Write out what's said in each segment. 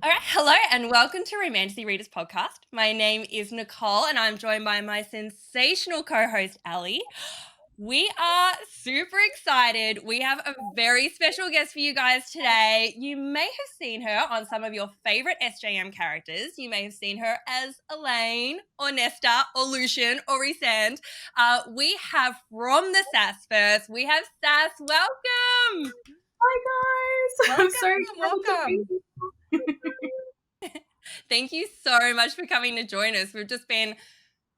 All right, hello and welcome to Romantasy Readers Podcast. My name is Nicole and I'm joined by my sensational co-host, Alley. We are super excited. We have a very special guest for you guys today. You may have seen her on some of your favorite SJM characters. You may have seen her as Elaine or Nesta or Lucian or Resand. We have from the Sassverse, we have Sass. Welcome. Hi guys. I'm so Welcome. Thank you so much for coming to join us. We've just been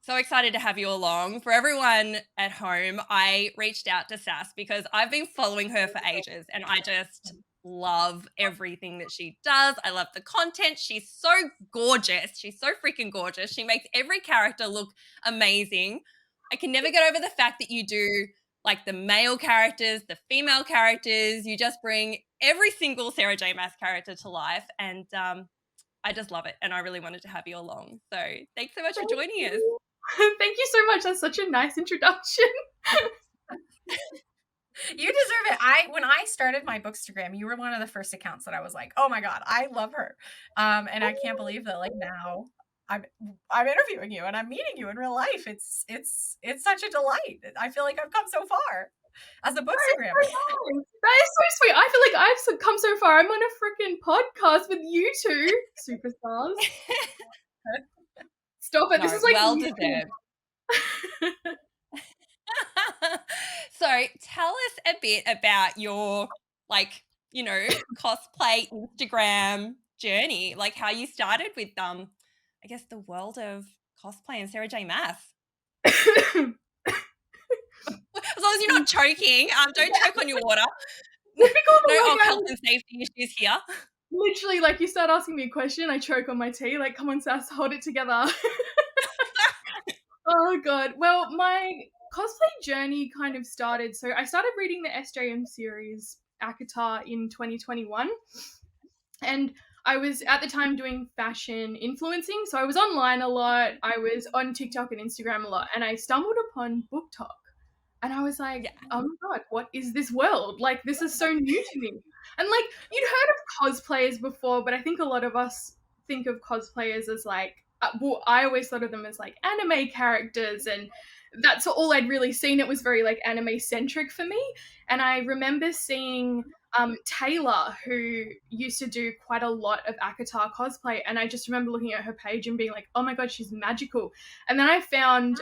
so excited to have you along. For everyone at home, I reached out to Sass because I've been following her for ages and I just love everything that she does. I love the content. She's so gorgeous. She's so freaking gorgeous. She makes every character look amazing. I can never get over the fact that you do like the male characters, the female characters. You just bring every single Sarah J. Maas character to life. And I just love it. And I really wanted to have you along. So thanks so much for joining us. Thank you so much. That's such a nice introduction. You deserve it. When I started my bookstagram, you were one of the first accounts that I was like, oh my God, I love her. And I can't believe that like now I'm interviewing you and I'm meeting you in real life. It's such a delight. I feel like I've come so far as a bookstagram. That is so sweet. I feel like I've come so far. I'm on a freaking podcast with you two superstars. Stop it. No, this is like well deserved. So tell us a bit about your cosplay Instagram journey, like how you started with I guess the world of cosplay and Sarah J. Maas. As long as you're not choking, don't choke on your water. No health and safety issues here. Literally, like you start asking me a question, I choke on my tea. Like, come on, Sass, hold it together. Oh God. Well, my cosplay journey kind of started. So I started reading the SJM series ACOTAR in 2021, and I was at the time doing fashion influencing. So I was online a lot. I was on TikTok and Instagram a lot, and I stumbled upon BookTok. And I was like, oh my God, what is this world? Like, this is so new to me. And like, you'd heard of cosplayers before, but I think a lot of us think of cosplayers as like, well, I always thought of them as like anime characters, and that's all I'd really seen. It was very like anime centric for me. And I remember seeing Taylor, who used to do quite a lot of ACOTAR cosplay, and I just remember looking at her page and being like, oh my God, she's magical. And then I found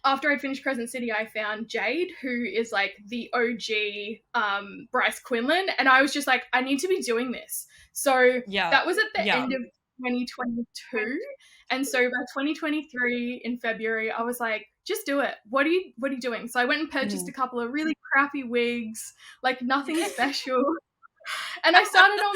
after I'd finished Crescent City, I found Jade, who is like the OG Bryce Quinlan, and I was just like, I need to be doing this. So that was at the end of 2022, and so by 2023 in February, I was like, just do it. What are you doing? So I went and purchased a couple of really crappy wigs, like nothing special. And I started on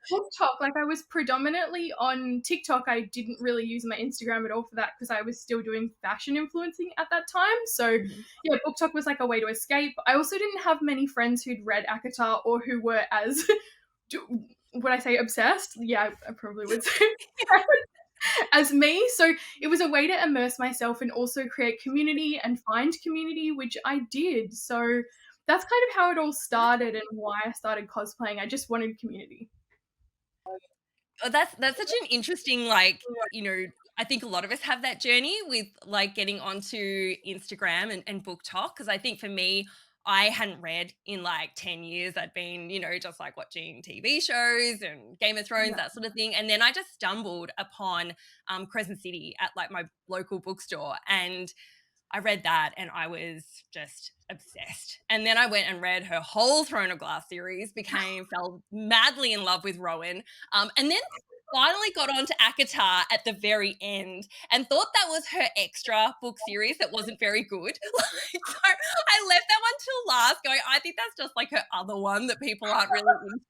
TikTok. Like I was predominantly on TikTok. I didn't really use my Instagram at all for that because I was still doing fashion influencing at that time. So yeah, BookTok was like a way to escape. I also didn't have many friends who'd read ACOTAR or who were as, would I say obsessed? Yeah, I probably would say as me. So it was a way to immerse myself and also create community and find community, which I did. So that's kind of how it all started and why I started cosplaying. I just wanted community. Oh, that's such an interesting, like, I think a lot of us have that journey with like getting onto Instagram and BookTok, because I think for me, I hadn't read in like 10 years. I'd been, just like watching TV shows and Game of Thrones, that sort of thing. And then I just stumbled upon Crescent City at like my local bookstore, and I read that and I was just obsessed. And then I went and read her whole Throne of Glass series, fell madly in love with Rowan, and then finally got onto ACOTAR at the very end and thought that was her extra book series that wasn't very good. So I left that one till last going, I think that's just like her other one that people aren't really into.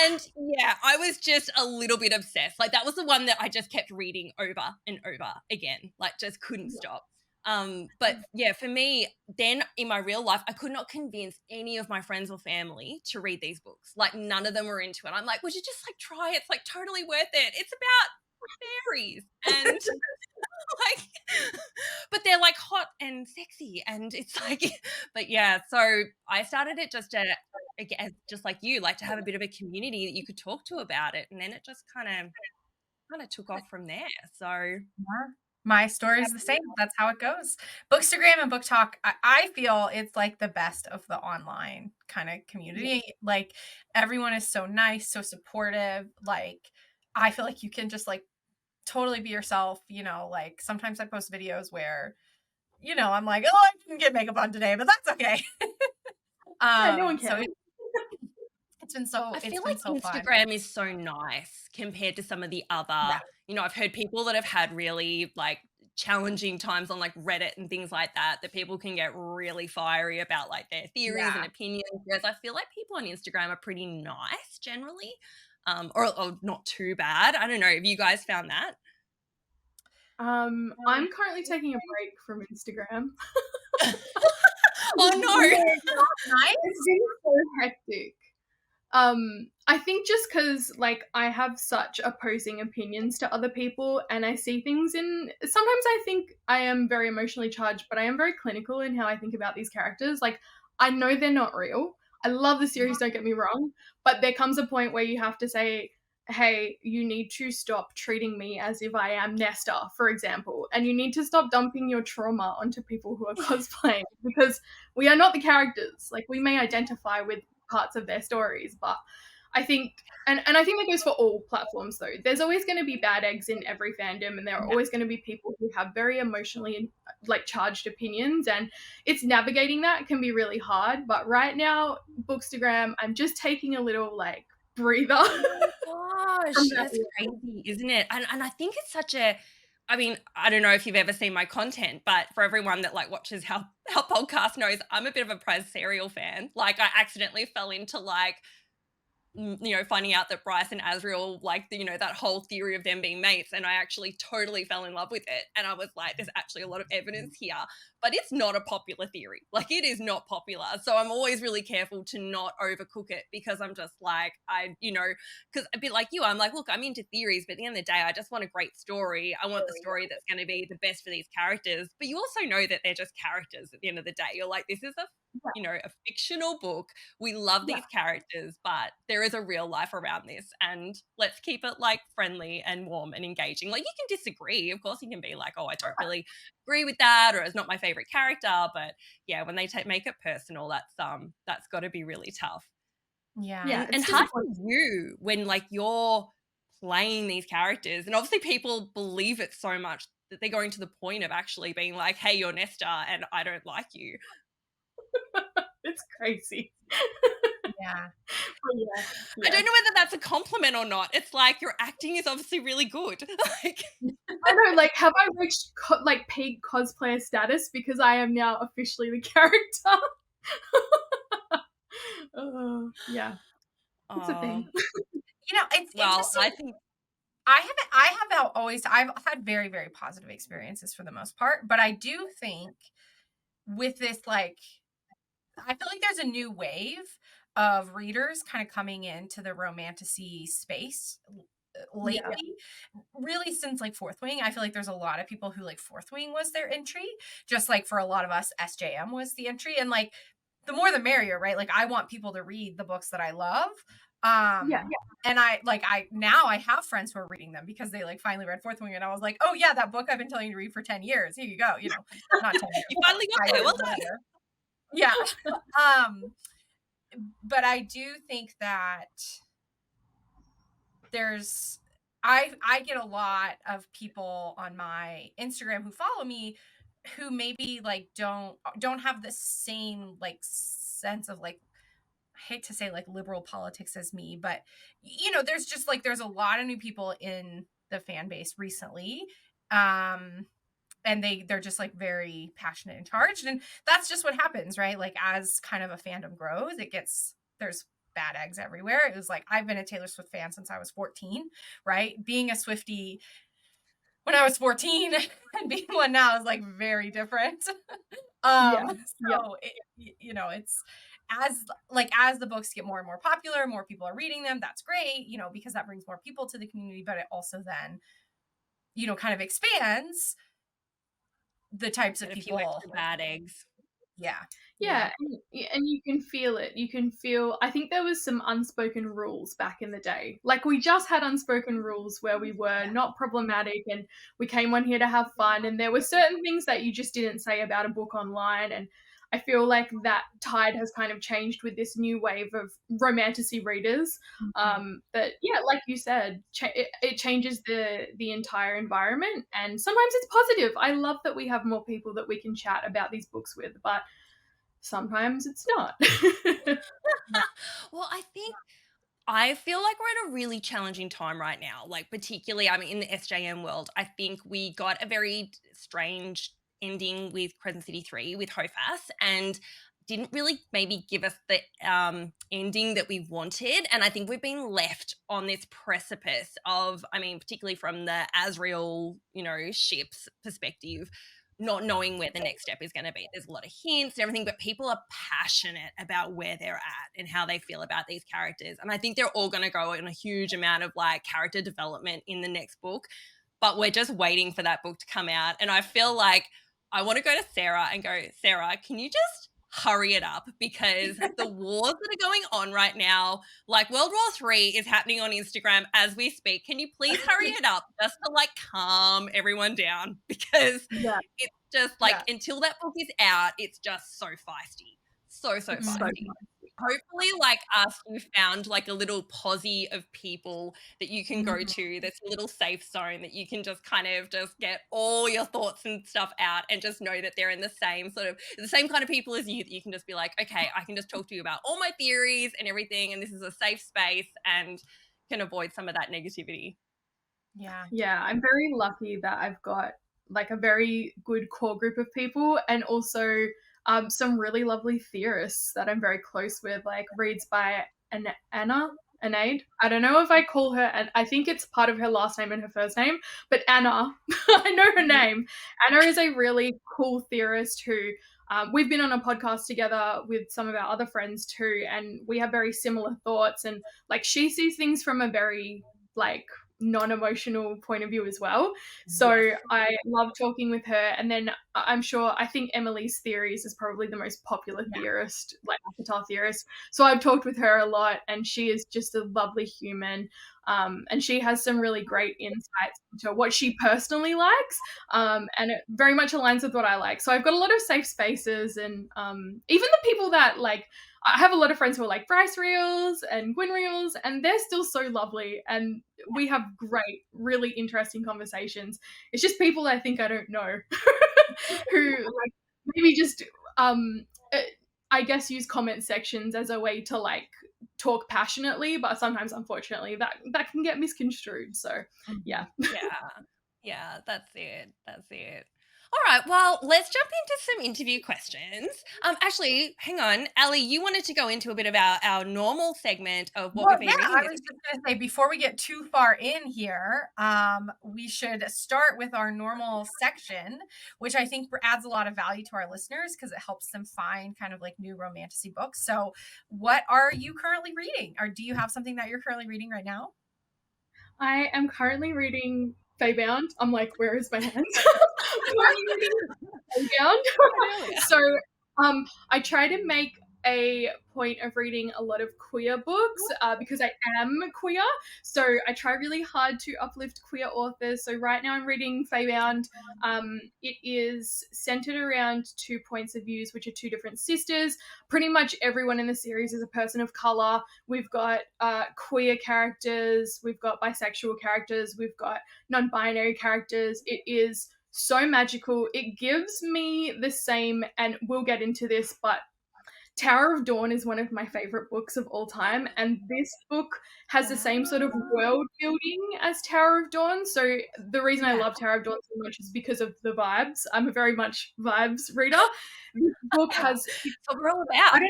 And yeah, I was just a little bit obsessed. Like that was the one that I just kept reading over and over again, like just couldn't stop. But yeah, for me, then in my real life, I could not convince any of my friends or family to read these books. Like none of them were into it. I'm like, would you just like try it? It's like totally worth it. It's about fairies and like but they're like hot and sexy, and it's like, but yeah, so I started it just to, again, just like you, like to have a bit of a community that you could talk to about it, and then it just kind of took off from there. So yeah. My story is the same. That's how it goes. Bookstagram and Book Talk, I feel it's like the best of the online kind of community. Like everyone is so nice, so supportive. Like I feel like you can just like totally be yourself. You know, like sometimes I post videos where, you know, I'm like, oh, I didn't get makeup on today, but that's okay. Yeah, no one So cares. it's been so, I it's feel been like so fun. Instagram is so nice compared to some of the Yeah. other, you know, I've heard people that have had really like challenging times on like Reddit and things like that, that people can get really fiery about like their theories and Yeah. opinions. Whereas I feel like people on Instagram are pretty nice generally, or not too bad. I don't know. Have you guys found that? I'm currently taking a break from Instagram. Oh no. Nice. It's been so hectic. I think just because like I have such opposing opinions to other people, and I see things in, sometimes I think I am very emotionally charged, but I am very clinical in how I think about these characters. Like I know they're not real. I love the series, don't get me wrong, but there comes a point where you have to say, hey, you need to stop treating me as if I am Nesta, for example, and you need to stop dumping your trauma onto people who are cosplaying, because we are not the characters. Like we may identify with parts of their stories, but I think, and I think that goes for all platforms though, there's always going to be bad eggs in every fandom, and there are always going to be people who have very emotionally like charged opinions, and it's navigating that can be really hard. But right now, Bookstagram, I'm just taking a little like breather. Gosh, that's crazy, isn't it? And I think it's such a, I mean, I don't know if you've ever seen my content, but for everyone that like watches our podcast knows, I'm a bit of a Prize serial fan. Like I accidentally fell into like, you know, finding out that Bryce and Azriel, like, you know, that whole theory of them being mates, and I actually totally fell in love with it. And I was like, there's actually a lot of evidence here, but it's not a popular theory. Like, it is not popular. So I'm always really careful to not overcook it, because I'm just like, you know, because a bit like you, I'm like, look, I'm into theories, but at the end of the day, I just want a great story. I want the story that's going to be the best for these characters. But you also know that they're just characters at the end of the day. You're like, this is a, you know, a fictional book. We love these characters, but there is a real life around this, and let's keep it like friendly and warm and engaging. Like, you can disagree, of course you can be like, oh, I don't really agree with that, or it's not my favorite character, but yeah, when they make it personal, that's got to be really tough. Yeah. And how do you, when like you're playing these characters, and obviously people believe it so much that they're going to the point of actually being like, hey, you're Nesta and I don't like you. It's crazy. Yeah. I don't know whether that's a compliment or not. It's like, your acting is obviously really good. Like, I know, like, have I reached like peak cosplayer status because I am now officially the character? Yeah, it's a thing. You know, it's interesting. I think I have always, I've had very, very positive experiences for the most part, but I do think with this, like, I feel like there's a new wave of readers kind of coming into the romantasy space lately, really since like Fourth Wing. I feel like there's a lot of people who like Fourth Wing was their entry, just like for a lot of us, SJM was the entry, and like the more the merrier, right? Like I want people to read the books that I love. And I now I have friends who are reading them because they like finally read Fourth Wing, and I was like, oh yeah, that book I've been telling you to read for 10 years. Here you go. You know, not 10 years. You finally got there. Well done. Yeah. But I do think that there's I get a lot of people on my Instagram who follow me who maybe like don't have the same like sense of like, I hate to say like liberal politics as me, but you know, there's just like there's a lot of new people in the fan base recently. And they're just like very passionate and charged, and that's just what happens, right? Like as kind of a fandom grows, there's bad eggs everywhere. It was like, I've been a Taylor Swift fan since I was 14, right? Being a Swiftie when I was 14 and being one now is like very different. You know, it's as the books get more and more popular, more people are reading them. That's great, you know, because that brings more people to the community, but it also then, you know, kind of expands the types of Get a people. few extra bad eggs. Yeah, and you can feel it. You can feel, I think there was some unspoken rules back in the day. Like, we just had unspoken rules where we were not problematic and we came on here to have fun, and there were certain things that you just didn't say about a book online, and I feel like that tide has kind of changed with this new wave of romantasy readers. That, like you said, it changes the entire environment, and sometimes it's positive. I love that we have more people that we can chat about these books with, but sometimes it's not. Well, I feel like we're at a really challenging time right now. Like, particularly, I mean, in the SJM world, I think we got a very strange ending with Crescent City 3 with Hofas, and didn't really maybe give us the ending that we wanted. And I think we've been left on this precipice of, I mean, particularly from the Asriel, ship's perspective, not knowing where the next step is going to be. There's a lot of hints and everything, but people are passionate about where they're at and how they feel about these characters. And I think they're all going to go in a huge amount of like character development in the next book, but we're just waiting for that book to come out. And I feel like I want to go to Sarah and go, Sarah, can you just hurry it up? Because the wars that are going on right now, like World War III is happening on Instagram as we speak. Can you please hurry it up just to like calm everyone down? Because it's just like until that book is out, it's just so feisty. So feisty. Hopefully, like us, you found like a little posse of people that you can go to. That's a little safe zone that you can just kind of just get all your thoughts and stuff out, and just know that they're in the same kind of people as you, that you can just be like, okay, I can just talk to you about all my theories and everything, and this is a safe space and can avoid some of that negativity. Yeah, I'm very lucky that I've got like a very good core group of people, and also some really lovely theorists that I'm very close with, like reads by Anaid. I don't know if I call her, and I think it's part of her last name and her first name, but Anna, I know her name. Anna is a really cool theorist who we've been on a podcast together with some of our other friends too, and we have very similar thoughts, and like she sees things from a very like non-emotional point of view as well. So I love talking with her. And then I think Emily's Theories is probably the most popular theorist, like ACOTAR theorist. So I've talked with her a lot, and she is just a lovely human. And she has some really great insights into what she personally likes. And it very much aligns with what I like. So I've got a lot of safe spaces, and even the people that like, I have a lot of friends who are like Bryce Reels and Gwyn Reels, and they're still so lovely, and we have great, really interesting conversations. It's just people I think I don't know who like maybe just I guess use comment sections as a way to like talk passionately, but sometimes unfortunately that can get misconstrued. So yeah, that's it. All right, well, let's jump into some interview questions. Actually, hang on. Allie, you wanted to go into a bit about our normal segment of what we've been reading. I was just going to say, before we get too far in here, we should start with our normal section, which I think adds a lot of value to our listeners because it helps them find kind of like new romantasy books. So what are you currently reading? Or do you have something that you're currently reading right now? I am currently reading Feybound. I'm like, where is my hand? So I try to make a point of reading a lot of queer books because I am queer. So I try really hard to uplift queer authors. So right now I'm reading Feybound. It is centered around 2 points of views, which are 2 different sisters. Pretty much everyone in the series is a person of color. We've got queer characters, we've got bisexual characters, we've got non-binary characters. It is so magical. It gives me the same, and we'll get into this, but Tower of Dawn is one of my favorite books of all time, and this book has the same sort of world building as Tower of Dawn. So the reason I love Tower of Dawn so much is because of the vibes. I'm a very much vibes reader. This book has what we're all about.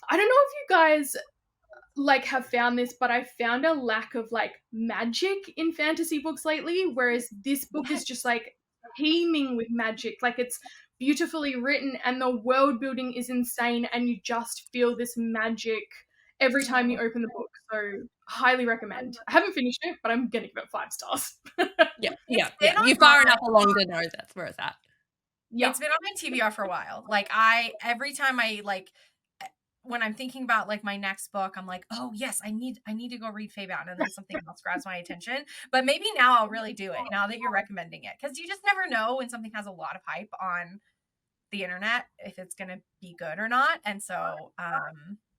I don't know if you guys like have found this, but I found a lack of like magic in fantasy books lately, whereas this book is just like teeming with magic. Like, it's beautifully written and the world building is insane, and you just feel this magic every time you open the book. So highly recommend. I haven't finished it, but I'm gonna give it 5 stars. Yeah. You're far enough along to know that's where it's at. It's been on my TBR for a while. Like every time I like, when I'm thinking about like my next book, I'm like, oh yes, I need to go read Feybound, and then something else grabs my attention. But maybe now I'll really do it now that you're recommending it, because you just never know when something has a lot of hype on the internet if it's gonna be good or not. And so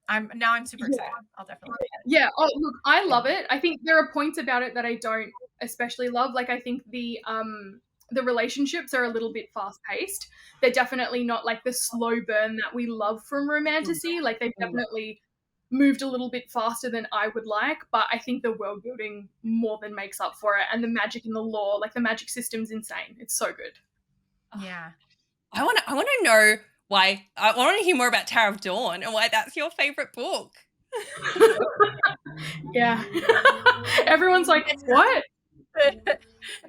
I'm super excited. I'll definitely read it. Yeah. Oh look, I love it. I think there are points about it that I don't especially love. Like I think the relationships are a little bit fast paced. They're definitely not like the slow burn that we love from romantasy. Like they've definitely moved a little bit faster than I would like, but I think the world building more than makes up for it, and the magic in the lore, like the magic system's insane. It's so good. Yeah. I want to know why. I want to hear more about Tower of Dawn and why that's your favorite book. Yeah. Everyone's like, what?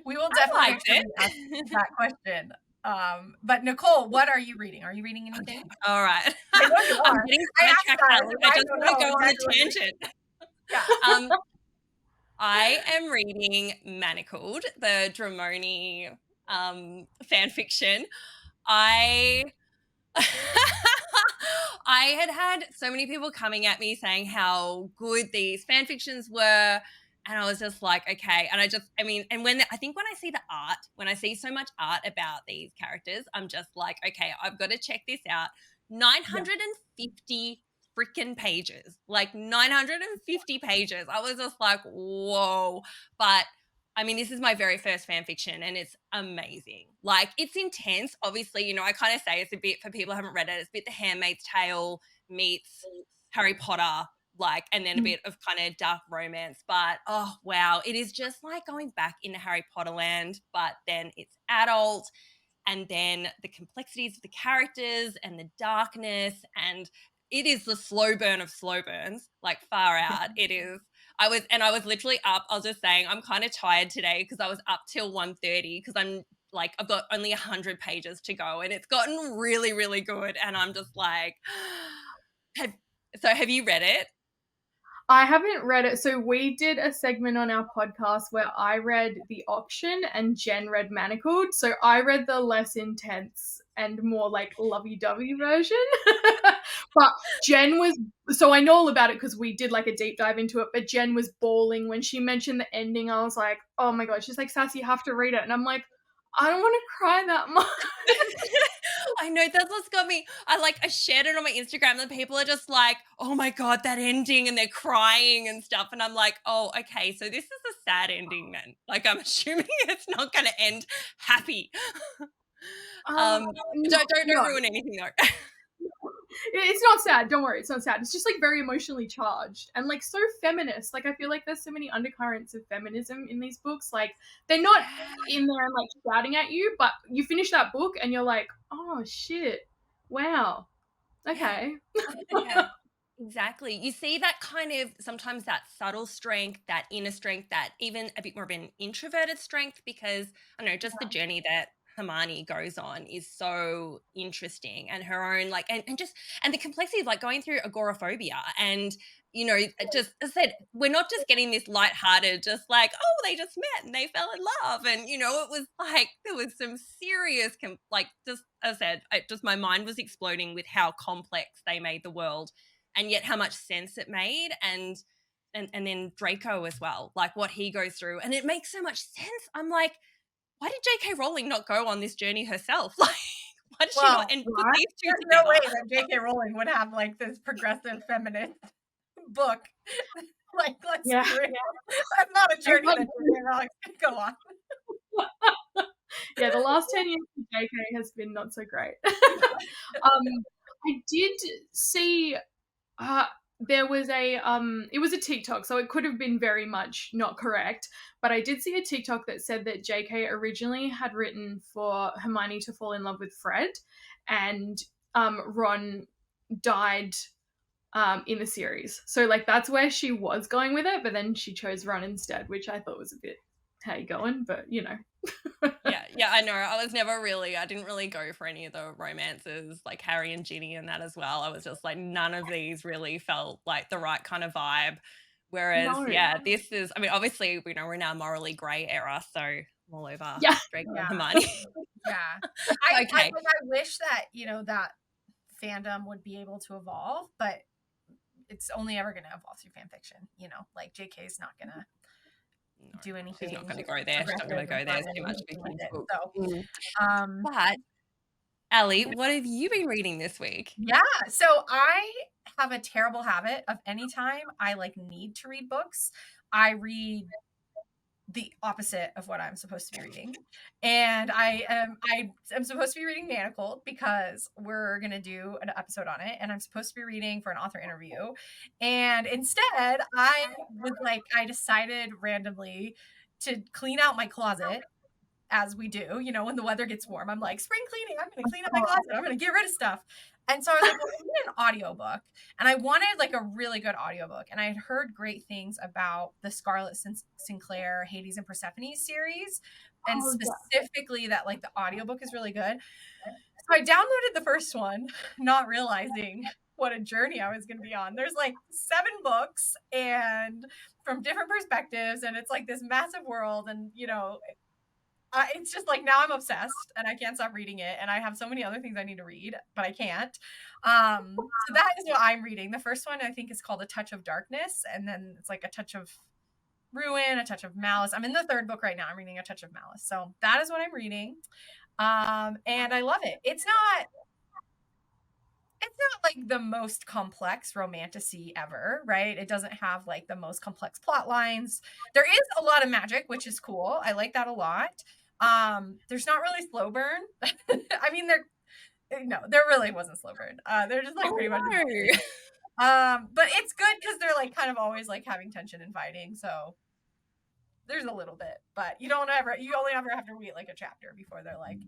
We will definitely ask that question. But Nicole, what are you reading? Are you reading anything? Okay. All right. I'm getting sidetracked. I just want to go on a tangent. Yeah. I am reading Manacled, the Dramoni fan fiction. I had so many people coming at me saying how good these fan fictions were, and I was just like, okay. And and when I see the art, when I see so much art about these characters, I'm just like, okay, I've got to check this out. 950 freaking pages, like 950 pages. I was just like, whoa. But I mean, this is my very first fan fiction, and it's amazing. Like, it's intense. Obviously, I kind of say it's a bit, for people who haven't read it, it's a bit The Handmaid's Tale meets Harry Potter, like, and then a bit of kind of dark romance. But, oh, wow, it is just like going back into Harry Potter land, but then it's adult, and then the complexities of the characters and the darkness, and it is the slow burn of slow burns, like far out. It is. I was literally up. I was just saying, I'm kind of tired today because I was up till 1:30 because I've got only 100 pages to go, and it's gotten really, really good. And I'm just like, have you read it? I haven't read it. So we did a segment on our podcast where I read The Auction and Jen read Manacled. So I read the less intense and more like lovey-dovey version. But Jen was, so I know all about it because we did like a deep dive into it, but Jen was bawling when she mentioned the ending. I was like, oh my God. She's like, Sass, you have to read it. And I'm like, I don't want to cry that much. I know, that's what's got me. I shared it on my Instagram, and people are just like, oh my God, that ending, and they're crying and stuff. And I'm like, oh, okay, so this is a sad ending then. Like, I'm assuming it's not going to end happy. Don't ruin anything though. It's not sad. Don't worry. It's not sad. It's just like very emotionally charged and like so feminist. Like I feel like there's so many undercurrents of feminism in these books. Like they're not in there and like shouting at you, but you finish that book and you're like, oh shit, wow, okay. Yeah, exactly. You see that kind of sometimes that subtle strength, that inner strength, that even a bit more of an introverted strength, because I don't know, just the journey that Hermione goes on is so interesting, and her own and the complexity of like going through agoraphobia, and just as I said, we're not just getting this lighthearted, just like, oh, they just met and they fell in love, and it was like there was some serious just as I said, my mind was exploding with how complex they made the world, and yet how much sense it made, and then Draco as well, like what he goes through, and it makes so much sense. I'm like, why did J.K. Rowling not go on this journey herself? Like, why did she not put these two together? There's no way that J.K. Rowling would have like this progressive feminist book. Like, let's be real. That's not a journey that J.K. Rowling can go on. Yeah, the last 10 years of J.K. has been not so great. I did see there was it was a TikTok, so it could have been very much not correct, but I did see a TikTok that said that JK originally had written for Hermione to fall in love with Fred, and Ron died in the series. So like that's where she was going with it, but then she chose Ron instead, which I thought was a bit, how you going? But yeah, I know. I didn't really go for any of the romances, like Harry and Ginny and that as well. I was just like, none of these really felt like the right kind of vibe. Whereas, this is, I mean, obviously, we're in our morally grey era, so all over. Yeah. Draco and Hermione. Yeah. Okay. I wish that, you know, that fandom would be able to evolve, but it's only ever going to evolve through fan fiction. You know, like JK is not going to do anything. She's not going to go there. She's not going to go there. It's too much of a kid's book. So, but Allie, what have you been reading this week? Yeah, so I have a terrible habit of anytime I like need to read books, I read the opposite of what I'm supposed to be reading. And I am supposed to be reading Nicole because we're going to do an episode on it, and I'm supposed to be reading for an author interview. And instead, I decided randomly to clean out my closet, as we do, you know, when the weather gets warm. I'm like, spring cleaning, I'm going to clean up my closet, I'm going to get rid of stuff. And so I was like, well, I need an audiobook. And I wanted like a really good audiobook. And I had heard great things about the Scarlett Sinclair, Hades and Persephone series. And specifically that like the audiobook is really good. So I downloaded the first one, not realizing what a journey I was going to be on. There's like 7 books and from different perspectives. And it's like this massive world. And, you know, it's just like now I'm obsessed and I can't stop reading it, and I have so many other things I need to read, but I can't. So that is what I'm reading. The first one I think is called A Touch of Darkness, and then it's like A Touch of Ruin, A Touch of Malice. I'm in the 3rd book right now. I'm reading A Touch of Malice. So that is what I'm reading. And I love it. It's not like the most complex romantasy ever, right? It doesn't have like the most complex plot lines. There is a lot of magic, which is cool. I like that a lot. There's not really slow burn. I mean, there really wasn't slow burn. They're just like pretty much. But it's good because they're like kind of always like having tension and fighting. So there's a little bit, but you only ever have to read like a chapter before they're like.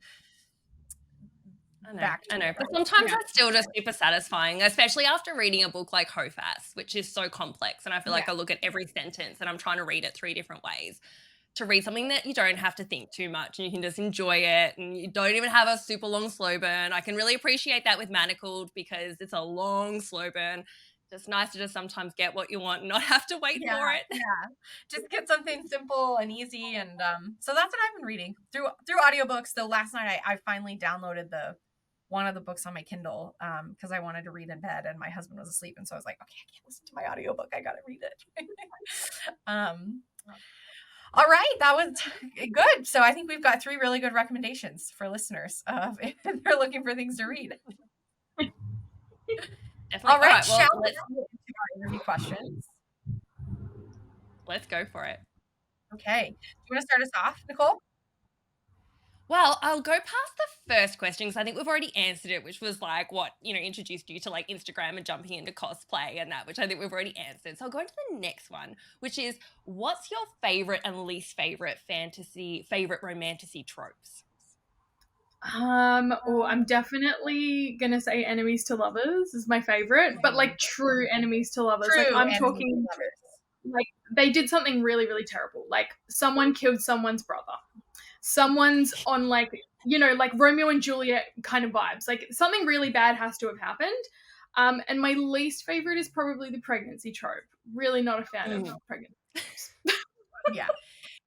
I know, but sometimes that's still just super satisfying, especially after reading a book like Hofas, which is so complex. And I feel like I look at every sentence and I'm trying to read it 3 different ways. To read something that you don't have to think too much and you can just enjoy it and you don't even have a super long slow burn. I can really appreciate that with Manacled because it's a long slow burn. Just nice to just sometimes get what you want and not have to wait for it. Yeah, just get something simple and easy. And so that's what I've been reading through audiobooks. Though last night I finally downloaded one of the books on my Kindle because I wanted to read in bed and my husband was asleep, and so I was like, okay, I can't listen to my audiobook, I gotta read it. All right, that was good. So I think we've got 3 really good recommendations for listeners if they're looking for things to read. Definitely. All right, shall we get into our interview questions? Let's go for it. Okay. Do you want to start us off, Nicole? Well, I'll go past the first question because I think we've already answered it, which was like what, introduced you to like Instagram and jumping into cosplay and that, which I think we've already answered. So I'll go into the next one, which is what's your favorite and least favorite romantasy tropes? I'm definitely gonna say enemies to lovers is my favorite, but like true enemies to lovers. Like I'm talking like they did something really, really terrible. Like someone killed someone's brother. Someone's on like, like Romeo and Juliet kind of vibes. Like something really bad has to have happened. And my least favorite is probably the pregnancy trope. Really not a fan of pregnancy tropes. Yeah.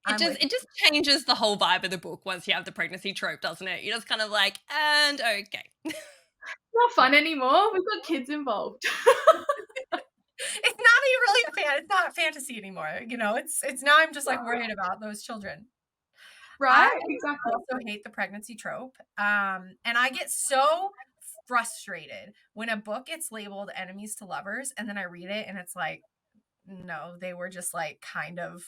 It just changes the whole vibe of the book once you have the pregnancy trope, doesn't it? You're just kind of like, and okay. Not fun anymore. We've got kids involved. It's not really a fan. It's not fantasy anymore. It's now I'm just like worried about those children. Right? Exactly. I also hate the pregnancy trope. And I get so frustrated when a book gets labeled enemies to lovers and then I read it and it's like, no, they were just like kind of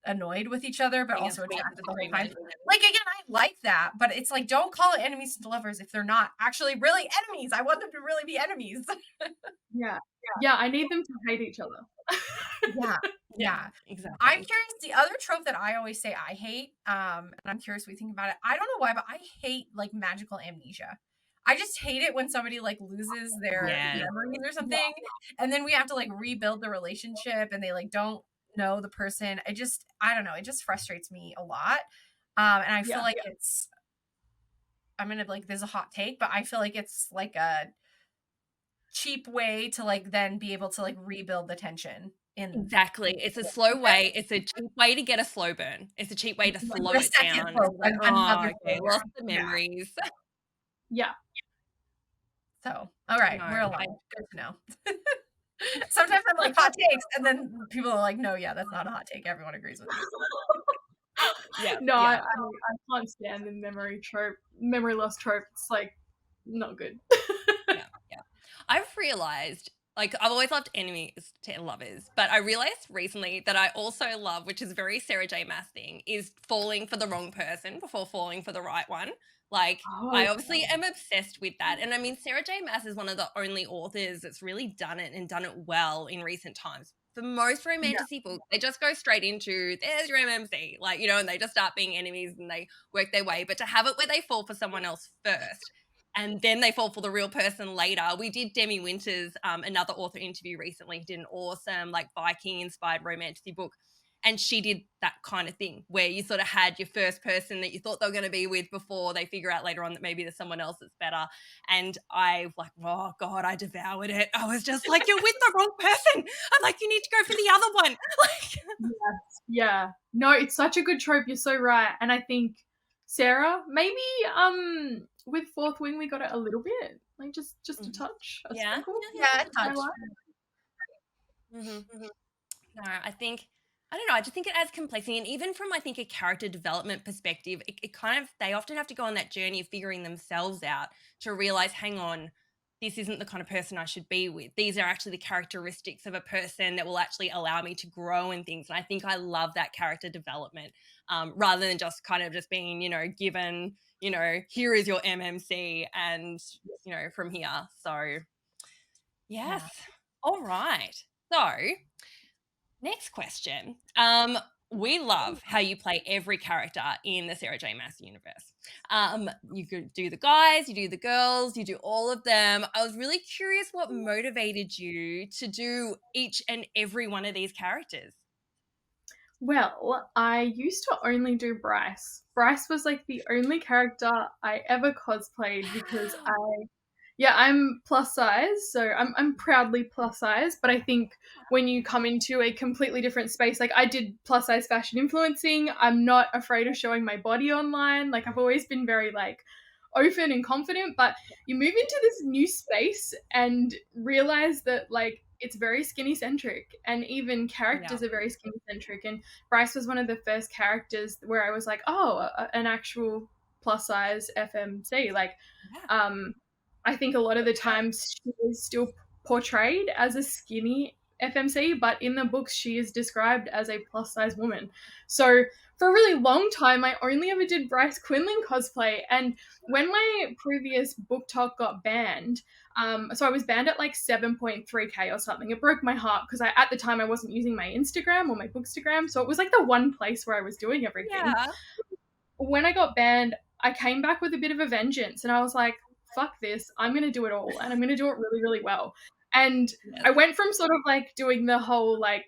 annoyed with each other, but also attracted the whole time. Like, again, I like that, but it's like, don't call it enemies to lovers if they're not actually really enemies. I want them to really be enemies. Yeah, I need them to hate each other. Yeah, exactly. I'm curious, the other trope that I always say I hate, and I'm curious what you think about it. I don't know why, but I hate like magical amnesia. I just hate it when somebody like loses their memories or something, and then we have to like rebuild the relationship and they like don't know the person. I don't know, it just frustrates me a lot. And I feel like I'm gonna like, there's a hot take, but I feel like it's like a cheap way to like then be able to like rebuild the tension Exactly. It's a slow way. It's a cheap way to get a slow burn. It's a cheap way to slow it down. Like, oh, okay, lost the memories. Yeah. So, all right, we're aligned. Good to know. Sometimes I'm like, hot takes, and then people are like, no, yeah, that's not a hot take. Everyone agrees with you. Yeah. No, yeah. I can't stand the memory loss trope. It's like not good. Yeah. I've realized, like, I've always loved enemies to lovers, but I realized recently that I also love, which is very Sarah J. Maas thing, is falling for the wrong person before falling for the right one. Like, I obviously am obsessed with that. And I mean, Sarah J. Maas is one of the only authors that's really done it and done it well in recent times. For most romantic books, they just go straight into, there's your MMC, like, you know, and they just start being enemies and they work their way. But to have it where they fall for someone else first, and then they fall for the real person later. We did Demi Winter's, another author interview recently, who did an awesome, like, Viking-inspired romantic book. And she did that kind of thing where you sort of had your first person that you thought they were going to be with before they figure out later on that maybe there's someone else that's better. And I like, oh God, I devoured it. I was just like, you're with the wrong person. I'm like, you need to go for the other one. Like, yes, yeah. No, it's such a good trope. You're so right. And I think Sarah, maybe with Fourth Wing we got it a little bit, like just a touch. A sprinkle. Yeah, a touch. No, I don't know. I just think it adds complexity. And even from, I think, a character development perspective, it kind of, they often have to go on that journey of figuring themselves out to realize, hang on, this isn't the kind of person I should be with. These are actually the characteristics of a person that will actually allow me to grow and things. And I think I love that character development, rather than just kind of just being, you know, given, you know, here is your MMC and, you know, from here. So, yes. Yeah. All right. So, next question. We love how you play every character in the Sarah J. Maas universe. You could do the guys, you do the girls, you do all of them. I was really curious what motivated you to do each and every one of these characters. Well, I used to only do Bryce. Bryce was like the only character I ever cosplayed because I'm plus size, so I'm proudly plus size, but I think when you come into a completely different space, like I did plus size fashion influencing, I'm not afraid of showing my body online. Like I've always been very like open and confident, but you move into this new space and realize that like it's very skinny centric and even characters are very skinny centric. And Bryce was one of the first characters where I was like, oh, an actual plus size FMC. Like, I think a lot of the times she is still portrayed as a skinny FMC, but in the books she is described as a plus size woman. So for a really long time, I only ever did Bryce Quinlan cosplay. And when my previous book talk got banned, so I was banned at like 7.3K or something. It broke my heart because at the time I wasn't using my Instagram or my bookstagram. So it was like the one place where I was doing everything. Yeah. When I got banned, I came back with a bit of a vengeance and I was like, fuck this, I'm going to do it all and I'm going to do it really, really well. And I went from sort of like doing the whole like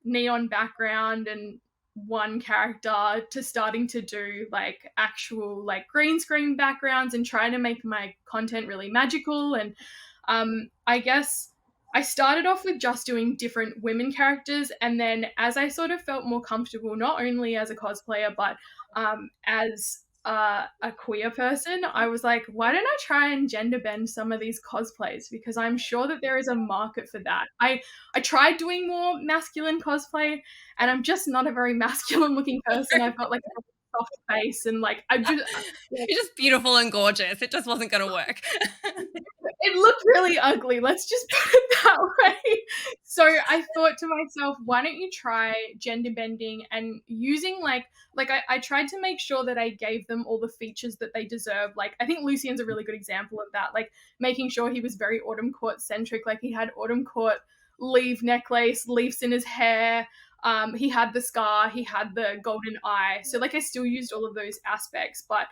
neon background and one character to starting to do like actual like green screen backgrounds and trying to make my content really magical. And I guess I started off with just doing different women characters, and then as I sort of felt more comfortable, not only as a cosplayer but as a queer person, I was like, why don't I try and gender bend some of these cosplays, because I'm sure that there is a market for that. I tried doing more masculine cosplay and I'm just not a very masculine looking person. I've got like a soft face and like I just you're just beautiful and gorgeous. It just wasn't going to work. It looked really ugly, let's just put it that way. So I thought to myself, why don't you try gender bending and using like I tried to make sure that I gave them all the features that they deserve. Like I think Lucian's a really good example of that, like making sure he was very Autumn Court centric. Like he had Autumn Court leaf necklace, leaves in his hair, he had the scar, he had the golden eye. So like I still used all of those aspects, but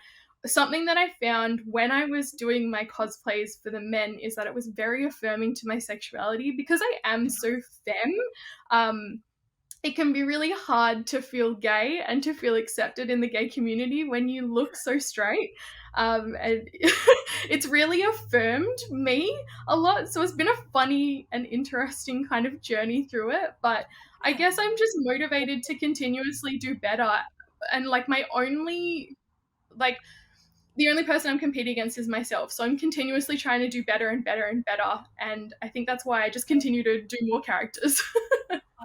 something that I found when I was doing my cosplays for the men is that it was very affirming to my sexuality because I am so femme. it can be really hard to feel gay and to feel accepted in the gay community when you look so straight. And it's really affirmed me a lot. So it's been a funny and interesting kind of journey through it. But I guess I'm just motivated to continuously do better. And like the only person I'm competing against is myself. So I'm continuously trying to do better and better and better. And I think that's why I just continue to do more characters.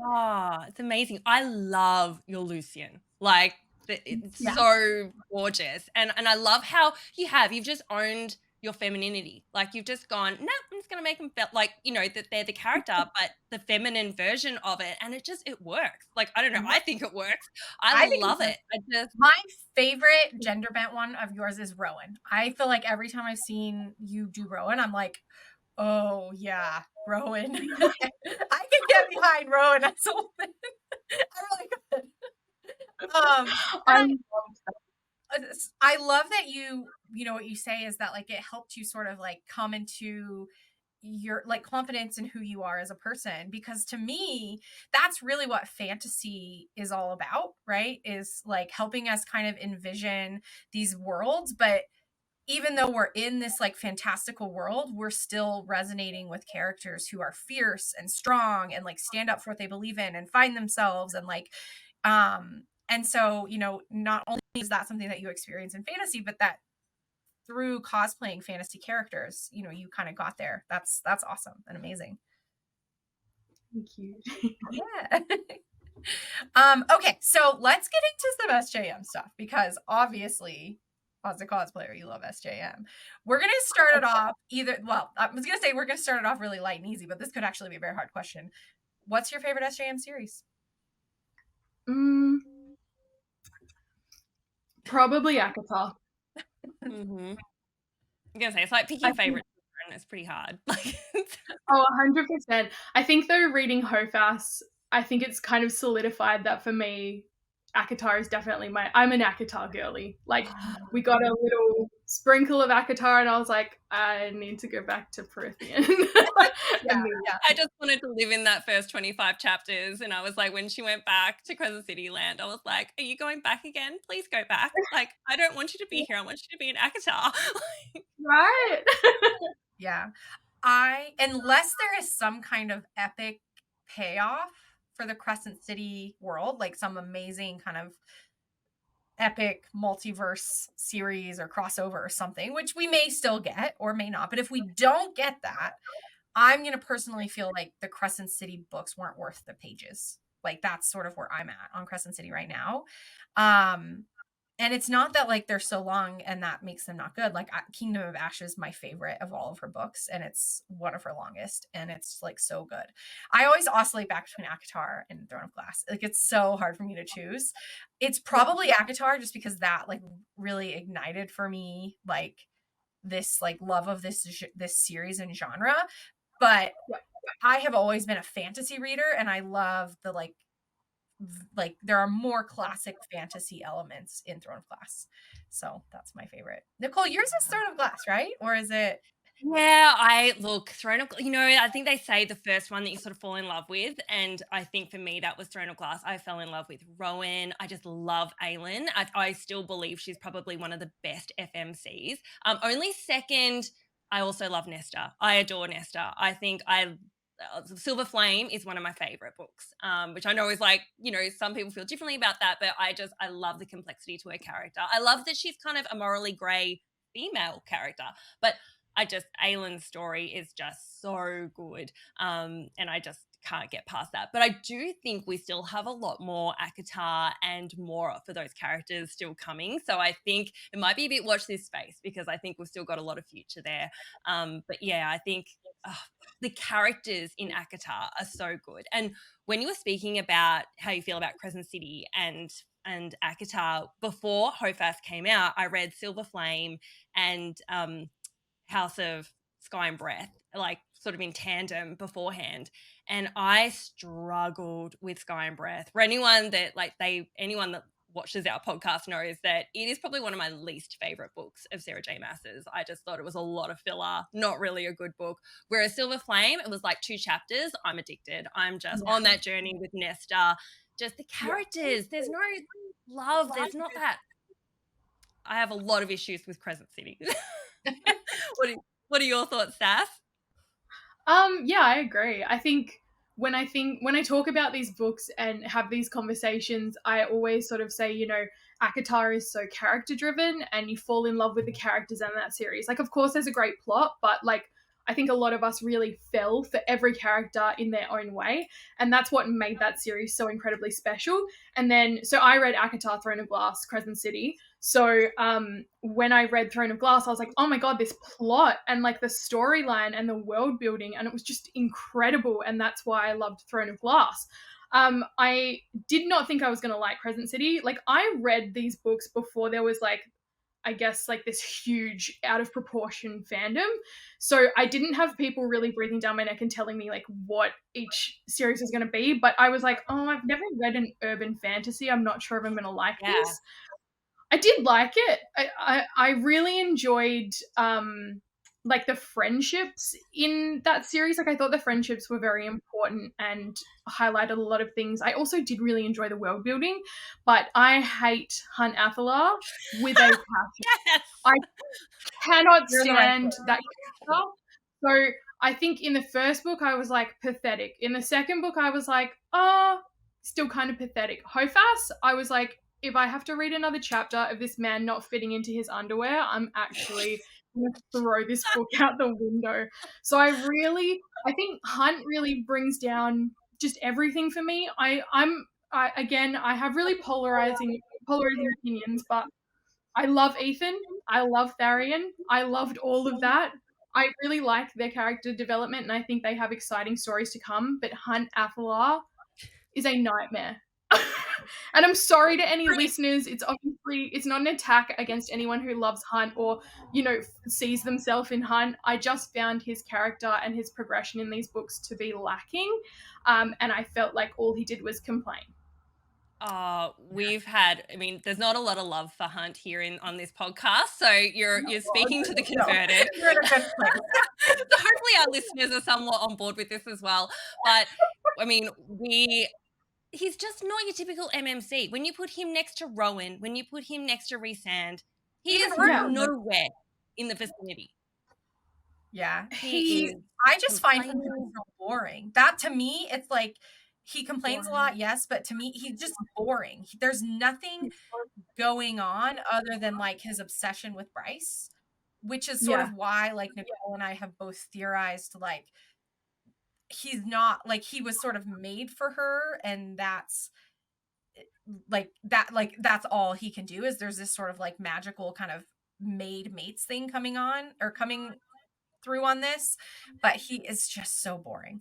Oh, it's amazing. I love your Lucian. Like, it's so gorgeous. And I love how you've just owned your femininity. Like, you've just gone, no, I'm just going to make them feel like, that they're the character, but the feminine version of it. And it works. Like, I don't know. I think it works. I love it. My favorite gender bent one of yours is Rowan. I feel like every time I've seen you do Rowan, I'm like, oh yeah, Rowan. I can get behind Rowan as a woman. I really could. I love that you know what you say is that like it helped you sort of like come into your like confidence in who you are as a person, because to me that's really what fantasy is all about, right? Is like helping us kind of envision these worlds, but even though we're in this like fantastical world, we're still resonating with characters who are fierce and strong and like stand up for what they believe in and find themselves. And like, and so, not only is that something that you experience in fantasy, but that through cosplaying fantasy characters, you kind of got there. That's awesome and amazing. Thank you. Yeah. Okay, so let's get into some SJM stuff, because obviously as a cosplayer, you love SJM. We're going to start it off I was going to say we're going to start it off really light and easy, but this could actually be a very hard question. What's your favorite SJM series? Probably ACOTAR. Mm-hmm. I'm going to say, it's like picking favorites. It's pretty hard. Oh, 100%. I think though, reading Hofas, I think it's kind of solidified that for me, ACOTAR is definitely I'm an ACOTAR girly. Like, we got a little sprinkle of ACOTAR and I was like, I need to go back to Prithian. I just wanted to live in that first 25 chapters, and I was like, when she went back to Crescent City Land, I was like, are you going back again? Please go back. Like, I don't want you to be here. I want you to be in ACOTAR. Right? Yeah. Unless there is some kind of epic payoff for the Crescent City world, like some amazing kind of epic multiverse series or crossover or something, which we may still get or may not. But if we don't get that, I'm going to personally feel like the Crescent City books weren't worth the pages. Like, that's sort of where I'm at on Crescent City right now. And it's not that like they're so long and that makes them not good. Like, Kingdom of Ash is my favorite of all of her books, and it's one of her longest, and it's like so good. I always oscillate back between ACOTAR and Throne of Glass. Like, it's so hard for me to choose. It's probably ACOTAR, just because that like really ignited for me like this like love of this series and genre. But I have always been a fantasy reader, and I love the like there are more classic fantasy elements in Throne of Glass. So that's my favorite. Nicole, yours is Throne of Glass, right? Or is it? Yeah, Throne of Glass, I think they say the first one that you sort of fall in love with. And I think for me, that was Throne of Glass. I fell in love with Rowan. I just love Aelin. I still believe she's probably one of the best FMCs. Only second, I also love Nesta. I adore Nesta. I think Silver Flame is one of my favorite books, which I know is like, some people feel differently about that, but I love the complexity to her character. I love that she's kind of a morally grey female character, but Aelin's story is just so good, and I just can't get past that. But I do think we still have a lot more ACOTAR and more for those characters still coming. So I think it might be a bit watch this space, because I think we've still got a lot of future there. But yeah, I think the characters in ACOTAR are so good. And when you were speaking about how you feel about Crescent City and ACOTAR, before Hofas came out, I read Silver Flame and House of Sky and Breath, like sort of in tandem beforehand. And I struggled with Sky and Breath. For anyone that watches our podcast knows that it is probably one of my least favorite books of Sarah J. Maas's. I just thought it was a lot of filler, not really a good book. Whereas Silver Flame, it was like 2 chapters. I'm addicted. I'm just on that journey with Nesta. just the characters. There's no love. There's not that. I have a lot of issues with Crescent City. What are your thoughts, Sass? Yeah, I agree. I think when I talk about these books and have these conversations, I always sort of say, you know, ACOTAR is so character driven and you fall in love with the characters in that series. Like, of course, there's a great plot, but like, I think a lot of us really fell for every character in their own way. And that's what made that series so incredibly special. And then, so I read ACOTAR, Throne of Glass, Crescent City. So when I read Throne of Glass, I was like, oh my God, this plot and like the storyline and the world building, and it was just incredible. And that's why I loved Throne of Glass. I did not think I was going to like Crescent City. Like, I read these books before there was like, I guess, like this huge out of proportion fandom. So I didn't have people really breathing down my neck and telling me like what each series was going to be. But I was like, oh, I've never read an urban fantasy. I'm not sure if I'm going to like this. I did like it. I really enjoyed like the friendships in that series. Like, I thought the friendships were very important and highlighted a lot of things. I also did really enjoy the world building, but I hate Hunt Athalar with a passion. Yes. I cannot stand that character. So I think in the first book I was like pathetic. In the second book I was like, still kind of pathetic. Hofas, I was like, if I have to read another chapter of this man not fitting into his underwear, I'm actually going to throw this book out the window. So I think Hunt really brings down just everything for me. I have really polarizing opinions, but I love Ethan. I love Tharian. I loved all of that. I really like their character development, and I think they have exciting stories to come. But Hunt Athalar is a nightmare. And I'm sorry to any listeners. It's not an attack against anyone who loves Hunt or, you know, sees themselves in Hunt. I just found his character and his progression in these books to be lacking. And I felt like all he did was complain. There's not a lot of love for Hunt here on this podcast, so you're speaking to the converted. You're in a good place. So hopefully our listeners are somewhat on board with this as well. But I mean, he's just not your typical MMC. When you put him next to Rowan, when you put him next to Rhysand, he is nowhere in the vicinity. Yeah, I just find him so boring. That, to me, it's like, he complains a lot, yes, but to me, he's just boring. There's nothing going on other than like his obsession with Bryce, which is sort of why like Nicole and I have both theorized like he's not like, he was sort of made for her, and that's all he can do. Is there's this sort of like magical kind of mates thing coming through on this, but he is just so boring.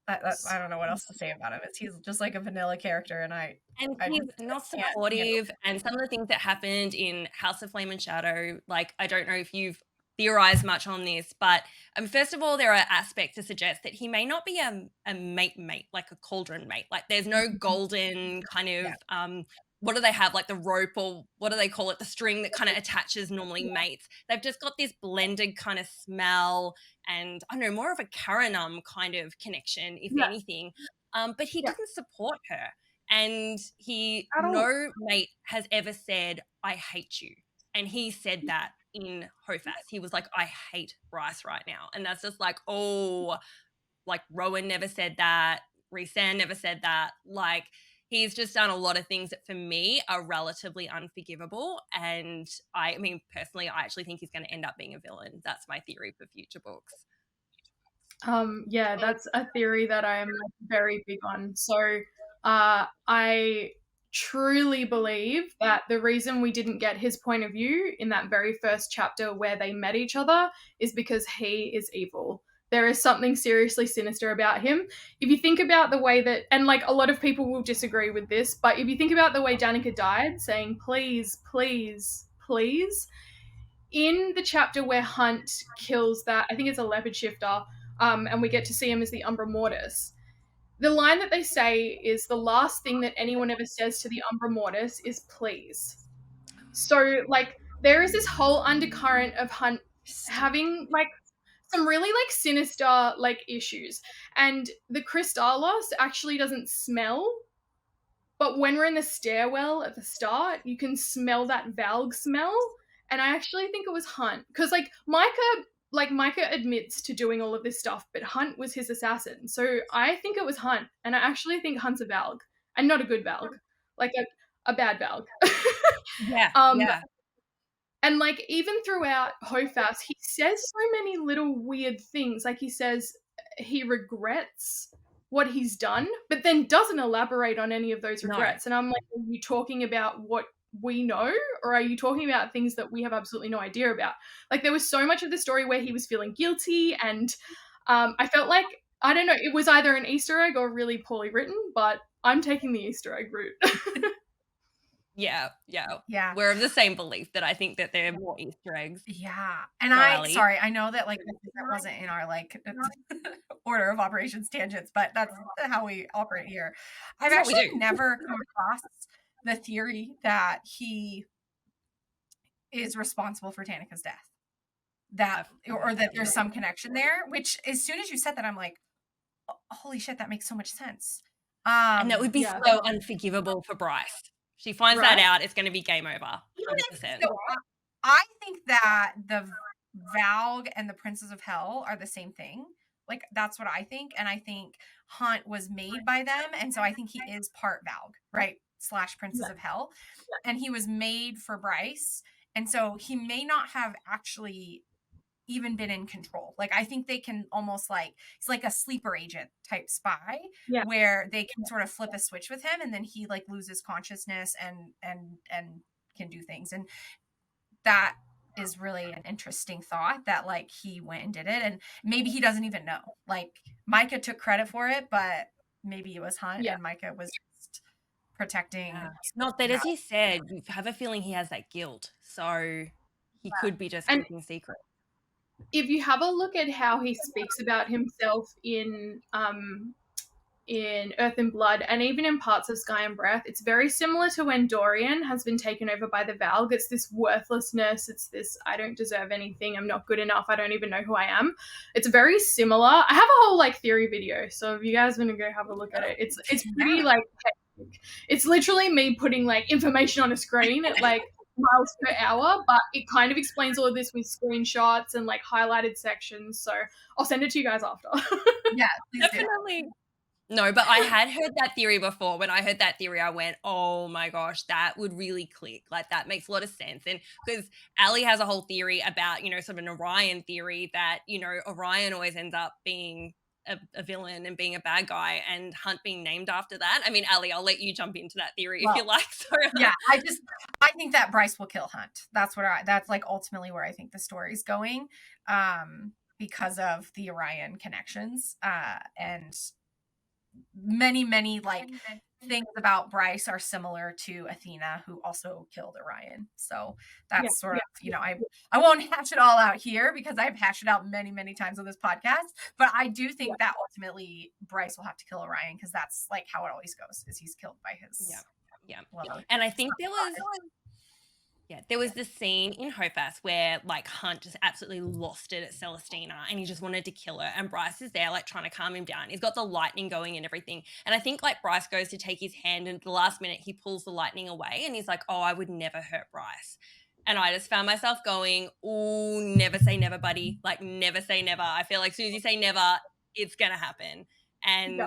I don't know what else to say about him. He's just like a vanilla character, and he's not supportive. And some of the things that happened in House of Flame and Shadow, like, I don't know if you've theorized much on this, but first of all, there are aspects to suggest that he may not be a mate, like a cauldron mate. Like, there's no golden kind of what do they have, like the rope, or what do they call it, the string that kind of attaches normally mates. They've just got this blended kind of smell, and I don't know, more of a Karanum kind of connection, if anything. But he didn't support her, and no mate has ever said, I hate you. And he said that in Hofas. He was like, I hate Bryce right now. And that's just like, oh, like Rowan never said that, Rhysand never said that. Like, he's just done a lot of things that for me are relatively unforgivable. And I mean, personally, I actually think he's going to end up being a villain. That's my theory for future books. Yeah, that's a theory that I am very big on. So I truly believe that the reason we didn't get his point of view in that very first chapter where they met each other is because he is evil. There is something seriously sinister about him. If you think about the way that, and like a lot of people will disagree with this, but if you think about the way Danica died, saying, please, please, please, in the chapter where Hunt kills that, I think it's a leopard shifter, and we get to see him as the Umbra Mortis, the line that they say is the last thing that anyone ever says to the Umbra Mortis is please. So, like, there is this whole undercurrent of Hunt having, like, some really, like, sinister, like, issues. And the Crystallos actually doesn't smell But when we're in the stairwell at the start, you can smell that Valg smell. And I actually think it was Hunt. Because, like, Micah admits to doing all of this stuff, but Hunt was his assassin. So I think it was Hunt. And I actually think Hunt's a Valg. And not a good Valg. Like, a bad Valg. Yeah, yeah. And, like, even throughout Hofas, he says so many little weird things. Like, he says he regrets what he's done, but then doesn't elaborate on any of those regrets. And I'm like, are you talking about what we know, or are you talking about things that we have absolutely no idea about? Like, there was so much of the story where he was feeling guilty, and I felt like, I don't know, it was either an Easter egg or really poorly written, but I'm taking the Easter egg route. Yeah. Yeah. We're of the same belief that I think that they're more Easter eggs. Yeah. And I know that, like, that wasn't in our, like, order of operations tangents, but that's how we operate here. I've actually never come across the theory that he is responsible for Tanika's death. Or that there's some connection there, which as soon as you said that, I'm like, oh, holy shit, that makes so much sense. And that would be so unforgivable for Bryce. She finds that out, it's going to be game over. 100%. So I think that the Valg and the Princes of Hell are the same thing. Like, that's what I think. And I think Hunt was made by them. And so I think he is part Valg, right? / Princes of Hell. And he was made for Bryce. And so he may not have actually even been in control. Like, I think they can almost, like, it's like a sleeper agent type spy, where they can sort of flip a switch with him, and then he, like, loses consciousness and can do things. And that is really an interesting thought, that, like, he went and did it, and maybe he doesn't even know. Like, Micah took credit for it, but maybe it was Hunt, and Micah was just protecting. Not that, as he said, you have a feeling he has that guilt, so he could be just keeping secret. If you have a look at how he speaks about himself in Earth and Blood, and even in parts of Sky and Breath, it's very similar to when Dorian has been taken over by the Valg. It's this worthlessness. It's this, I don't deserve anything. I'm not good enough. I don't even know who I am. It's very similar. I have a whole, like, theory video, so if you guys want to go have a look at it, it's pretty, like, hectic. It's literally me putting, like, information on a screen at, like, miles per hour, but it kind of explains all of this with screenshots and, like, highlighted sections. So I'll send it to you guys after. Yeah, definitely. No, but I had heard that theory before. When I heard that theory, I went, oh my gosh, that would really click. Like, that makes a lot of sense. And because Alley has a whole theory about, sort of an Orion theory, that, Orion always ends up being a villain and being a bad guy, and Hunt being named after that. I mean, Alley, I'll let you jump into that theory if you like. Sorry. Yeah, I think that Bryce will kill Hunt. That's like ultimately where I think the story's going, because of the Orion connections, and many like things about Bryce are similar to Athena, who also killed Orion. So that's sort of, I won't hash it all out here because I've hashed it out many times on this podcast, but I do think that ultimately Bryce will have to kill Orion, because that's, like, how it always goes, is he's killed by his lover. And I think there was this scene in Hofas where, like, Hunt just absolutely lost it at Celestina, and he just wanted to kill her, and Bryce is there, like, trying to calm him down. He's got the lightning going and everything, and I think, like, Bryce goes to take his hand, and at the last minute he pulls the lightning away, and he's like, oh, I would never hurt Bryce. And I just found myself going, oh, never say never, buddy. Like, never say never. I feel like as soon as you say never, it's gonna happen. And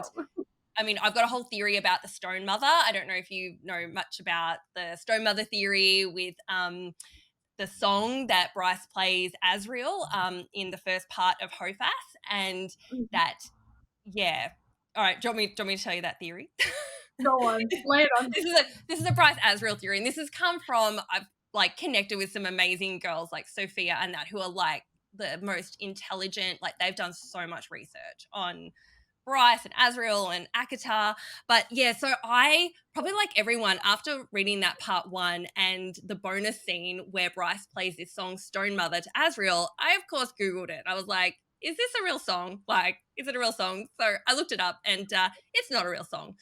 I mean, I've got a whole theory about the Stone Mother. I don't know if you know much about the Stone Mother theory with the song that Bryce plays Asriel in the first part of Hofas, and that, All right, do you want me to tell you that theory? Go on, lay it on. This is a Bryce Asriel theory, and this has come from, I've, like, connected with some amazing girls like Sophia and that, who are, like, the most intelligent. Like, they've done so much research on Bryce and Asriel and ACOTAR. But yeah, so I, probably like everyone, after reading that part 1 and the bonus scene where Bryce plays this song Stone Mother to Asriel, I of course Googled it. I was like, is this a real song? Like, is it a real song? So I looked it up, and it's not a real song.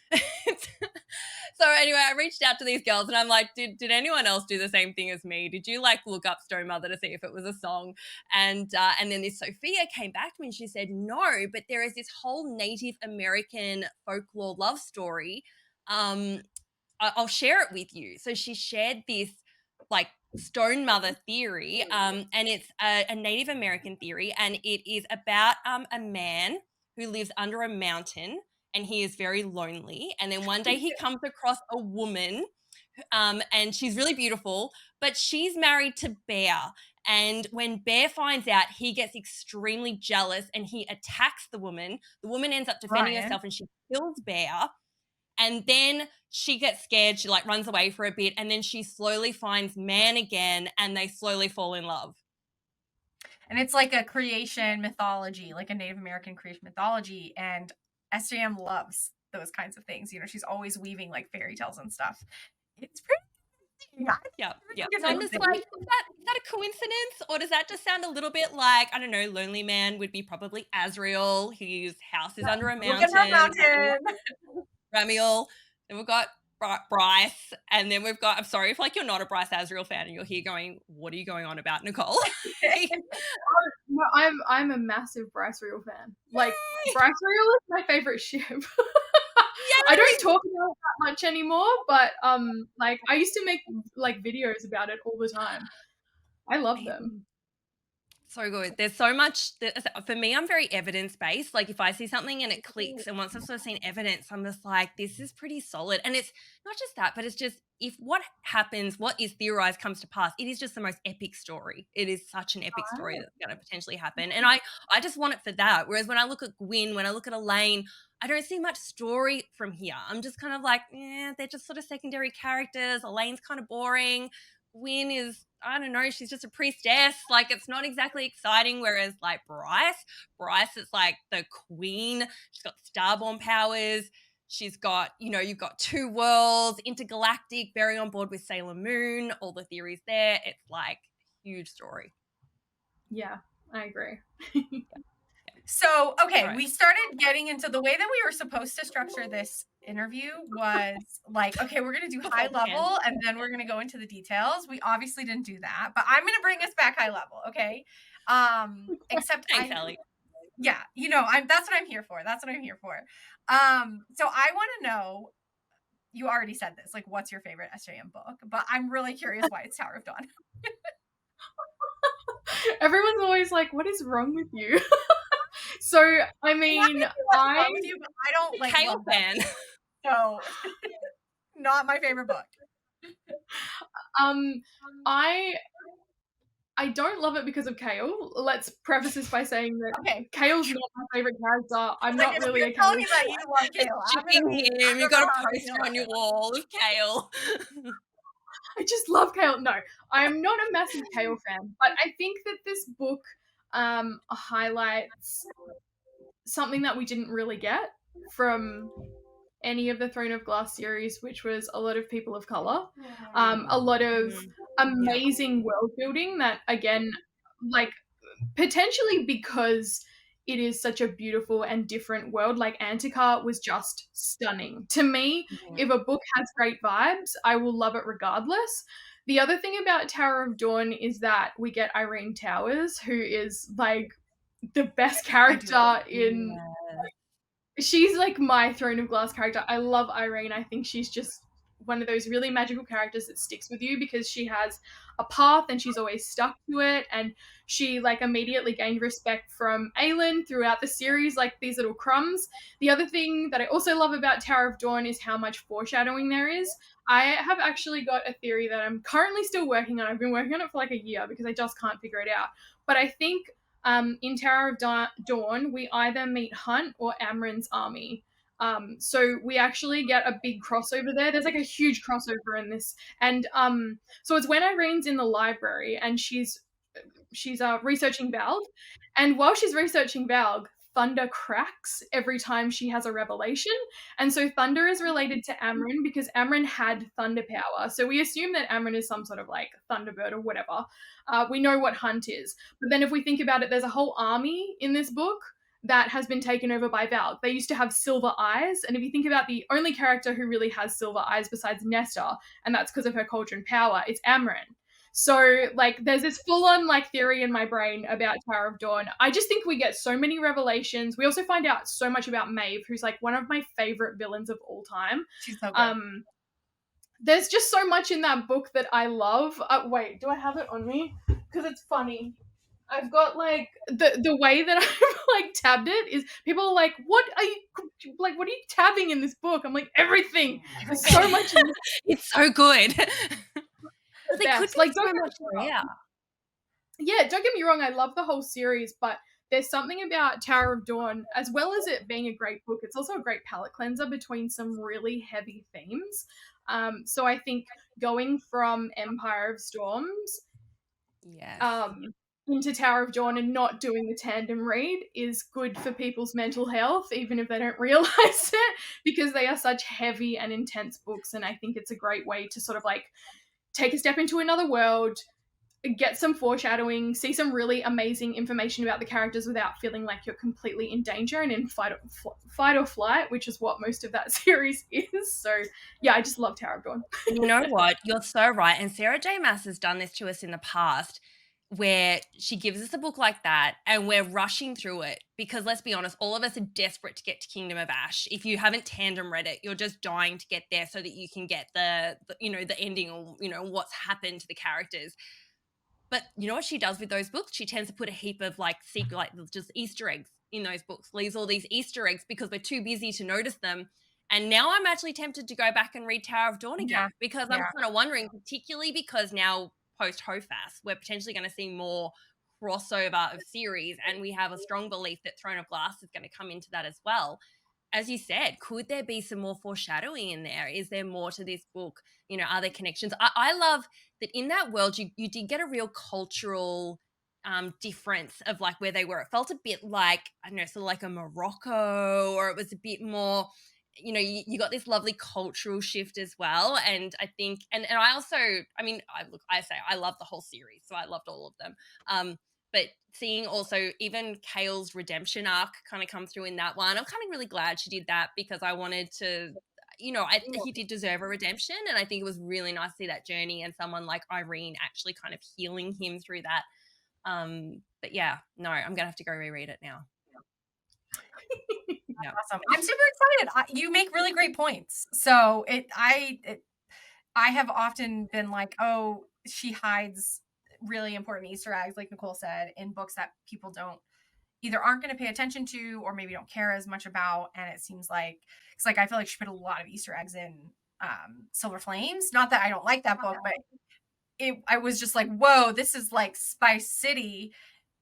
So anyway, I reached out to these girls, and I'm like, did anyone else do the same thing as me? Did you, like, look up Stone Mother to see if it was a song? And then this Sophia came back to me, and she said, no, but there is this whole Native American folklore love story I'll share it with you. So she shared this like stone mother theory, and it's a Native American theory, and it is about a man who lives under a mountain, and he is very lonely. And then one day he comes across a woman, and she's really beautiful, but she's married to Bear. And when Bear finds out, he gets extremely jealous and he attacks the woman. The woman ends up defending herself and she kills Bear. And then she gets scared. She like runs away for a bit, and then she slowly finds man again, and they slowly fall in love. And it's like a creation mythology, like a Native American creation mythology. And SJM loves those kinds of things. You know, she's always weaving like fairy tales and stuff. It's pretty. Yeah. So I'm just like, is that a coincidence, or does that just sound a little bit like, I don't know, Lonely Man would be probably Azrael, whose house is under a mountain. Ramiel. Then we've got Bryce, and then we've got, I'm sorry if like you're not a Bryce Azrael fan and you're here going, what are you going on about, Nicole? No, I'm a massive Bryce Real fan. Like, Bryce Real is my favorite ship. I don't talk about it that much anymore, but like I used to make like videos about it all the time. I love them. So good. There's so much. For me, I'm very evidence-based. Like if I see something and it clicks, and once I've sort of seen evidence, I'm just like, this is pretty solid. And it's not just that, but it's just if what happens, what is theorized comes to pass, it is just the most epic story. It is such an epic story that's going to potentially happen. And I just want it for that. Whereas when I look at Gwyn, when I look at Elaine, I don't see much story from here. I'm just kind of like, they're just sort of secondary characters. Elaine's kind of boring. Gwyn is, I don't know, she's just a priestess. Like, it's not exactly exciting. Whereas, like, Bryce is like the queen. She's got starborn powers. She's got, you've got two worlds, intergalactic, very on board with Sailor Moon, all the theories there. It's like a huge story. Yeah, I agree. So, okay, we started getting into the way that we were supposed to structure this interview was like, okay, we're going to do high level and then we're going to go into the details. We obviously didn't do that, but I'm going to bring us back high level. Okay. Except thanks, Ellie. Yeah, that's what I'm here for. That's what I'm here for. So I want to know, you already said this, like, what's your favorite SJM book? But I'm really curious why it's Tower of Dawn. Everyone's always like, what is wrong with you? So, I mean, I don't like Kale fan. So, not my favorite book. I don't love it because of Kale. Let's preface this by saying that Kale's not my favorite character. I'm not really a Kale. You that you love Kale. You got a poster on your wall of Kale. I just love Kale. No, I'm not a massive Kale fan, but I think that this book highlights something that we didn't really get from any of the Throne of Glass series, which was a lot of people of color, a lot of amazing world building that, again, like, potentially because it is such a beautiful and different world, like Anticar was just stunning. To me, if a book has great vibes, I will love it regardless. The other thing about Tower of Dawn is that we get Irene Towers, who is like the best character in... She's like my Throne of Glass character. I love Irene. I think she's just one of those really magical characters that sticks with you because she has a path and she's always stuck to it, and she like immediately gained respect from Aelin throughout the series, like these little crumbs. The other thing that I also love about Tower of Dawn is how much foreshadowing there is. I have actually got a theory that I'm currently still working on. I've been working on it for like a year because I just can't figure it out. But I think in Tower of Dawn, we either meet Hunt or Amren's army. So we actually get a big crossover there. There's like a huge crossover in this. And so it's when Irene's in the library and she's researching Valg. And while she's researching Valg, thunder cracks every time she has a revelation. And so thunder is related to Amren because Amren had thunder power. So we assume that Amren is some sort of like thunderbird or whatever. We know what Hunt is. But then if we think about it, there's a whole army in this book that has been taken over by Valg. They used to have silver eyes. And if you think about the only character who really has silver eyes besides Nesta, and that's because of her cauldron power, it's Amren. So, like, there's this full-on, like, theory in my brain about Tower of Dawn. I just think we get so many revelations. We also find out so much about Maeve, who's, like, one of my favorite villains of all time. She's so good. there's just so much in that book that I love. Wait, do I have it on me? Because it's funny. I've got like the way that I've like tabbed it is people are like, what are you tabbing in this book? I'm like, everything. There's so much in this. It's so good. The best. Like, so much more. Yeah, don't get me wrong, I love the whole series, but there's something about Tower of Dawn, as well as it being a great book, it's also a great palate cleanser between some really heavy themes. So I think going from Empire of Storms into Tower of Dawn and not doing the tandem read is good for people's mental health, even if they don't realize it, because they are such heavy and intense books. And I think it's a great way to sort of like take a step into another world, get some foreshadowing, see some really amazing information about the characters without feeling like you're completely in danger and in fight or flight, which is what most of that series is. So yeah, I just love Tower of Dawn. You know what? You're so right. And Sarah J. Maas has done this to us in the past, where she gives us a book like that and we're rushing through it because, let's be honest, all of us are desperate to get to Kingdom of Ash. If you haven't tandem read it, you're just dying to get there so that you can get the ending, or what's happened to the characters. But you know what she does with those books? She tends to put a heap of like secret, like just Easter eggs in those books, leaves all these Easter eggs because we're too busy to notice them. And now I'm actually tempted to go back and read Tower of Dawn again because I'm kind of wondering, particularly because now post Hofas, we're potentially going to see more crossover of series, and we have a strong belief that Throne of Glass is going to come into that as well. As you said, could there be some more foreshadowing in there? Is there more to this book? Are there connections? I love that in that world you did get a real cultural difference of like where they were. It felt a bit like, I don't know, sort of like a Morocco, or it was a bit more, you got this lovely cultural shift as well. And I think, and I also, I say I love the whole series, so I loved all of them. But seeing also even Kale's redemption arc kind of come through in that one, I'm kind of really glad she did that because I wanted to, he did deserve a redemption. And I think it was really nice to see that journey and someone like Irene actually kind of healing him through that. But yeah, no, I'm going to have to go reread it now. Yeah. Awesome. I'm super excited. You make really great points. So I have often been like, oh, she hides really important Easter eggs, like Nicole said, in books that people aren't going to pay attention to, or maybe don't care as much about. And it seems like, it's like, I feel like she put a lot of Easter eggs in Silver Flames. Not that I don't like that book, but I was just like, whoa, this is like Spice City,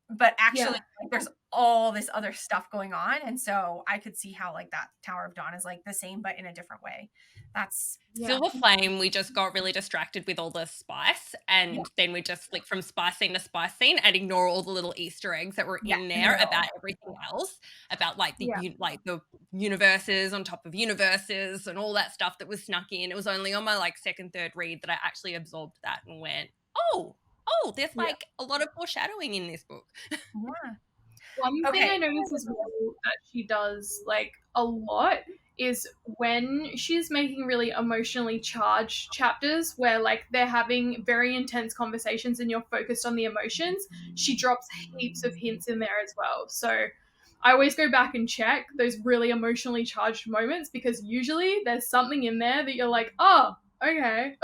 but actually there's all this other stuff going on. And so I could see how like that Tower of Dawn is like the same, but in a different way. That's Silver Flame. We just got really distracted with all the spice, and then we just flick from spice scene to spice scene and ignore all the little Easter eggs that were in there about everything else, about like the the universes on top of universes and all that stuff that was snuck in. It was only on my like second, third read that I actually absorbed that and went, oh, there's like a lot of foreshadowing in this book. One thing I noticed as well that she does like a lot is when she's making really emotionally charged chapters where like they're having very intense conversations and you're focused on the emotions, she drops heaps of hints in there as well. So I always go back and check those really emotionally charged moments because usually there's something in there that you're like, oh, okay.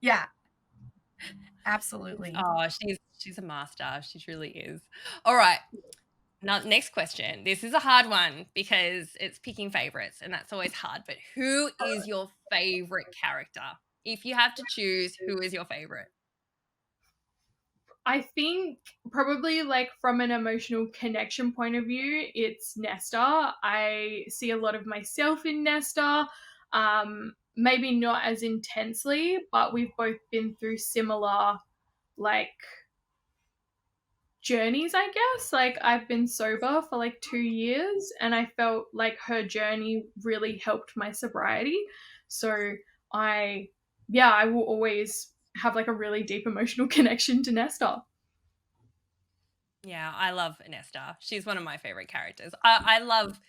Yeah. Absolutely. Oh, she's a master. She truly is. All right. Now, next question. This is a hard one because it's picking favorites, and that's always hard. But who is your favorite character? If you have to choose, who is your favorite? I think probably like from an emotional connection point of view, it's Nesta. I see a lot of myself in Nesta. Maybe not as intensely, but we've both been through similar like journeys, I guess. Like I've been sober for like 2 years and I felt like her journey really helped my sobriety. So I will always have like a really deep emotional connection to Nesta. Yeah, I love Nesta. She's one of my favorite characters. I love,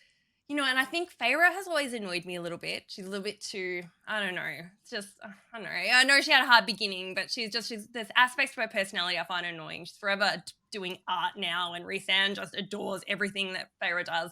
and I think Feyre has always annoyed me a little bit. She's a little bit too, I don't know. It's just, I don't know. I know she had a hard beginning, but there's aspects to her personality I find annoying. She's forever doing art now, and Rhysand just adores everything that Feyre does.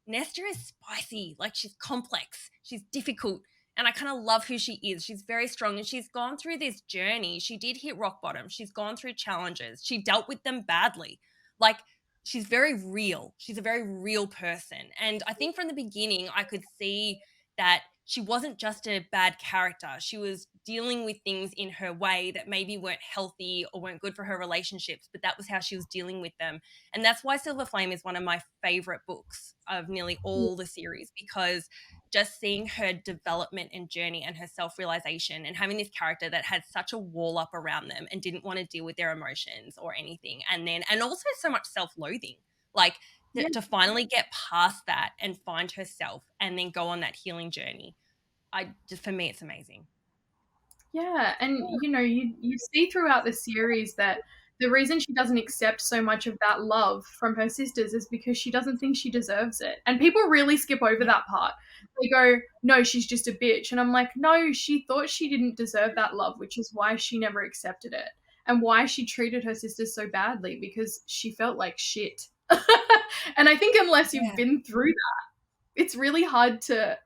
Nesta is spicy. Like, she's complex. She's difficult. And I kind of love who she is. She's very strong and she's gone through this journey. She did hit rock bottom. She's gone through challenges. She dealt with them badly. Like, she's very real. She's a very real person. And I think from the beginning, I could see that she wasn't just a bad character. She was dealing with things in her way that maybe weren't healthy or weren't good for her relationships, but that was how she was dealing with them. And that's why Silver Flame is one of my favorite books of nearly all the series, because just seeing her development and journey and her self-realization and having this character that had such a wall up around them and didn't want to deal with their emotions or anything. And also so much self-loathing, like to finally get past that and find herself and then go on that healing journey. For me, it's amazing. Yeah, and you see throughout the series that the reason she doesn't accept so much of that love from her sisters is because she doesn't think she deserves it. And people really skip over that part. They go, no, she's just a bitch. And I'm like, no, she thought she didn't deserve that love, which is why she never accepted it. And why she treated her sisters so badly, because she felt like shit. And I think unless you've been through that, it's really hard to,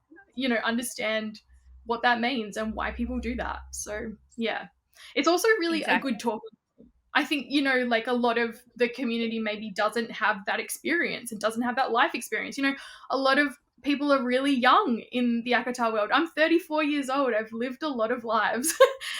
understand what that means and why people do that. So yeah, it's also really a good talk. I think, like a lot of the community maybe doesn't have that experience and doesn't have that life experience. A lot of people are really young in the ACOTAR world. I'm 34 years old. I've lived a lot of lives.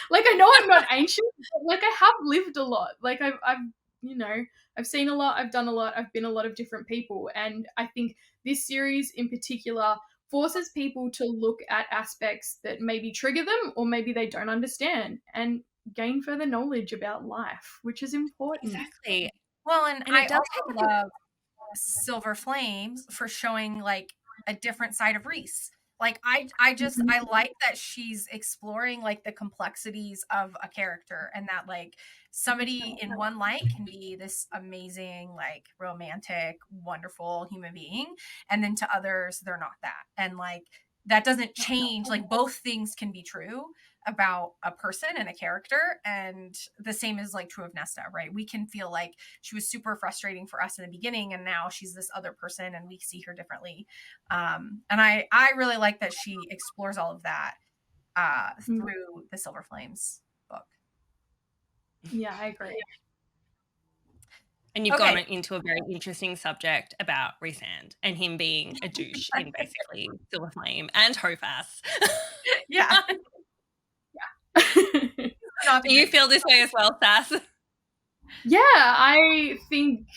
Like, I know I'm not ancient, but like I have lived a lot. Like I've seen a lot, I've done a lot, I've been a lot of different people. And I think this series in particular forces people to look at aspects that maybe trigger them or maybe they don't understand and gain further knowledge about life, which is important. Exactly. Well, and I also love Silver Flames for showing like a different side of Reese. Like I like that she's exploring like the complexities of a character, and that like somebody in one light can be this amazing, like romantic, wonderful human being, and then to others they're not that. And like that doesn't change, like both things can be true about a person and a character, and the same is like true of Nesta, right? We can feel like she was super frustrating for us in the beginning, and now she's this other person and we see her differently. And I really like that she explores all of that through the Silver Flames book. Yeah, I agree. And you've gone into a very interesting subject about Rhysand and him being a douche in basically Silver Flame and Hofas. Yeah. Do you feel this way as well, Sass? Yeah, I think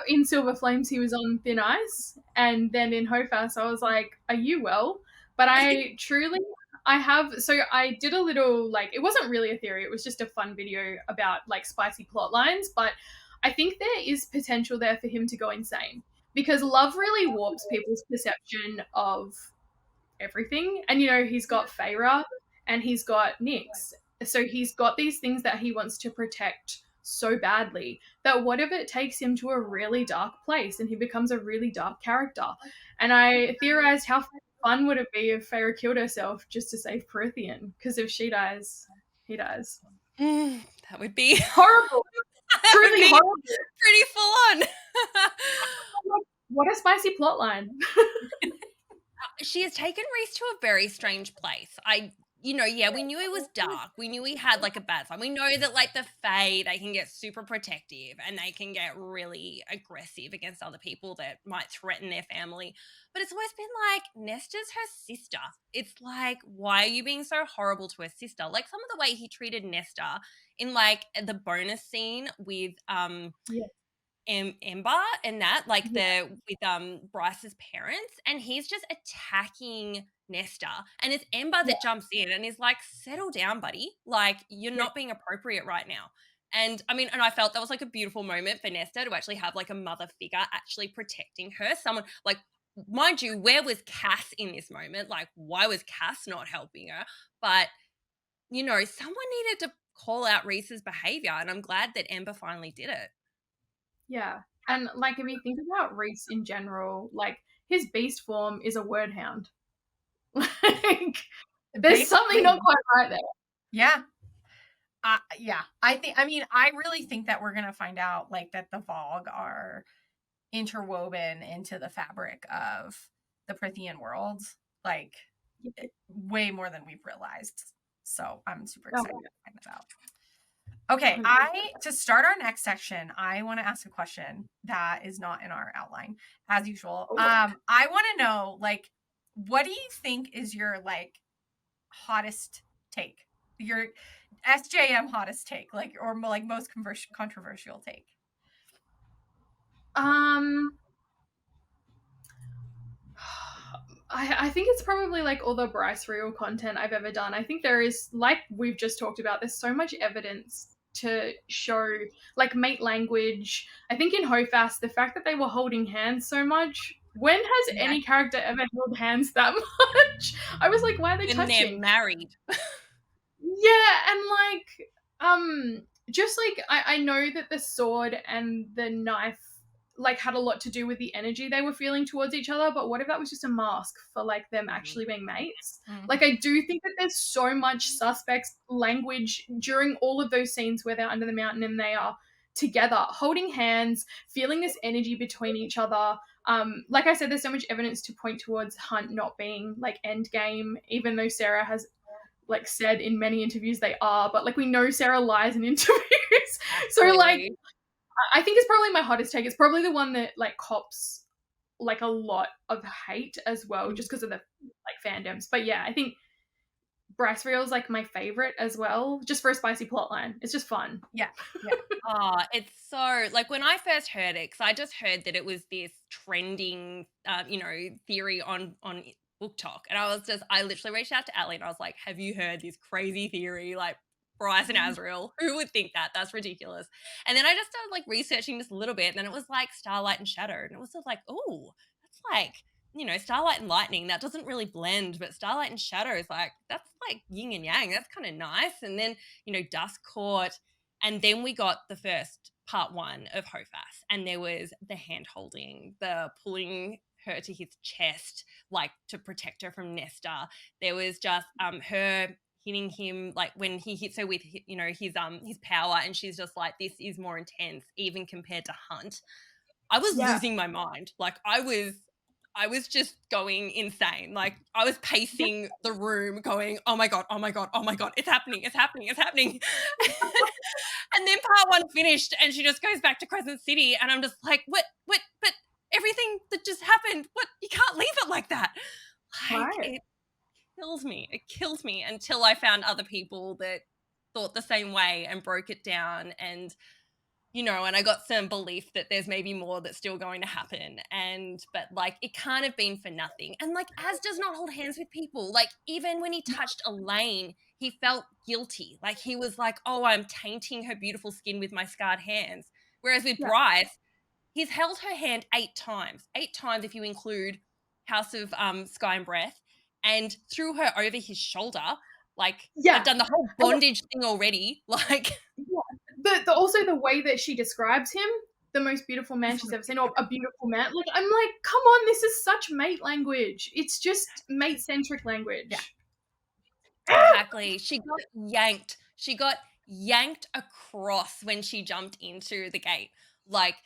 in Silver Flames he was on thin ice, and then in Hofas I was like, are you well? But I did a little, like, it wasn't really a theory, it was just a fun video about like spicy plot lines, but I think there is potential there for him to go insane, because love really warps people's perception of everything. And he's got Feyre and he's got Nyx, so he's got these things that he wants to protect so badly that what if it takes him to a really dark place and he becomes a really dark character? And I theorized, how fun would it be if Feyre killed herself just to save Prythian? Because if she dies, he dies. That would be horrible. Truly horrible. Pretty full on. What a spicy plotline. She has taken Rhys to a very strange place. we knew he was dark. We knew he had like a bad side. We know that like the Fae, they can get super protective and they can get really aggressive against other people that might threaten their family. But it's always been like, Nesta's her sister. It's like, why are you being so horrible to her sister? Like some of the way he treated Nesta in like the bonus scene with Ember and that, like with Bryce's parents, and he's just attacking Nesta, and it's Ember that jumps in and is like, settle down, buddy, like you're not being appropriate right now. And I mean, and I felt that was like a beautiful moment for Nesta to actually have like a mother figure actually protecting her. Someone like, mind you, where was Cass in this moment? Like, why was Cass not helping her? But someone needed to call out Rhys's behavior, and I'm glad that Ember finally did it. Yeah. And like, if you think about Rhys in general, like his beast form is a word hound. Like there's something not quite right there. Yeah. I really think that we're going to find out like that the Vogue are interwoven into the fabric of the Prythian world. Like way more than we've realized. So I'm super excited to find that out. Okay, to start our next section, I want to ask a question that is not in our outline, as usual. I want to know, like, what do you think is your, like, hottest take? Your SJM hottest take, like, or like most controversial take? I think it's probably like all the Bryce Reel content I've ever done. I think there is, like we've just talked about, there's so much evidence to show like mate language. I think in HOFAS, the fact that they were holding hands so much, when has any character ever held hands that much? I was like, why are they touching? They're married. Yeah, and like just like I know that the sword and the knife like had a lot to do with the energy they were feeling towards each other, but what if that was just a mask for like them actually being mates? Like, I do think that there's so much suspect language during all of those scenes where they're under the mountain and they are together holding hands, feeling this energy between each other. Like I said, there's so much evidence to point towards Hunt not being like endgame, even though Sarah has like said in many interviews they are, but like we know Sarah lies in interviews. So like I think it's probably my hottest take. It's probably the one that like cops like a lot of hate as well, just because of the like fandoms. But yeah, I think Bryce Reel is like my favorite as well, just for a spicy plotline. It's just fun. Yeah. Oh, it's so, like, when I first heard it, because I just heard that it was this trending, theory on Book Talk, and I literally reached out to Alley and I was like, have you heard this crazy theory, like Bryce and Azriel? Who would think that? That's ridiculous. And then I just started like researching this a little bit, and then it was like Starlight and Shadow, and it was just like, oh, that's like, Starlight and Lightning, that doesn't really blend, but Starlight and Shadow is like, that's like yin and yang, that's kind of nice. And then, Dusk Court, and then we got the first part 1 of HOFAS, and there was the hand holding, the pulling her to his chest, like to protect her from Nesta. There was just her hitting him, like when he hits her with his power, and she's just like, this is more intense even compared to Hunt. I was losing my mind. Like I was just going insane. Like I was pacing the room going, oh my God, oh my God, oh my God, it's happening, it's happening, it's happening. And then part 1 finished and she just goes back to Crescent City, and I'm just like, what, but everything that just happened, what, you can't leave it like that. Like, it kills me until I found other people that thought the same way and broke it down, and and I got some belief that there's maybe more that's still going to happen. But like, it can't have been for nothing. And like, Az does not hold hands with people. Like, even when he touched Elaine, he felt guilty. Like, he was like, oh, I'm tainting her beautiful skin with my scarred hands. Whereas with Bryce, he's held her hand 8 times. 8 times if you include House of Sky and Breath, and threw her over his shoulder. Like, they've done the whole bondage thing already. Like, also the way that she describes him, the most beautiful man she's ever seen, or a beautiful man. Like, I'm like, come on, this is such mate language. It's just mate-centric language. Yeah. Exactly. She got yanked across when she jumped into the gate. Like,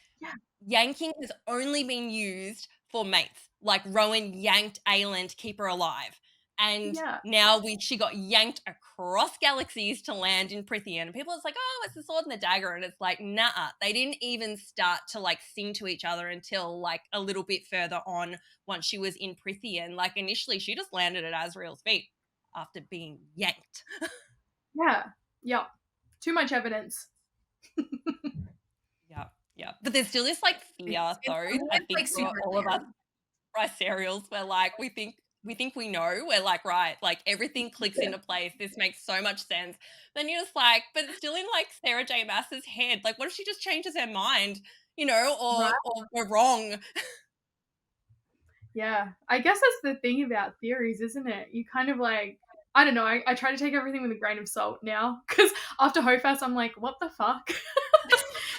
yanking has only been used for mates. Like, Rowan yanked Aelin to keep her alive. And now she got yanked across galaxies to land in Prythian. And people are like, oh, it's the sword and the dagger. And it's like, nah, they didn't even start to like sing to each other until like a little bit further on, once she was in Prythian. Like, initially she just landed at Azrael's feet after being yanked. Yeah. Too much evidence. Yeah. But there's still this like fear, though. I think like for all of us Bryce serials, where like we think we know, we're like, right, like everything clicks into place, this makes so much sense. Then you're just like, but it's still in like Sarah J. Maas's head. Like, what if she just changes her mind, or we're wrong? Yeah, I guess that's the thing about theories, isn't it? You kind of like, I don't know, I try to take everything with a grain of salt now, because after HOFAS I'm like, what the fuck?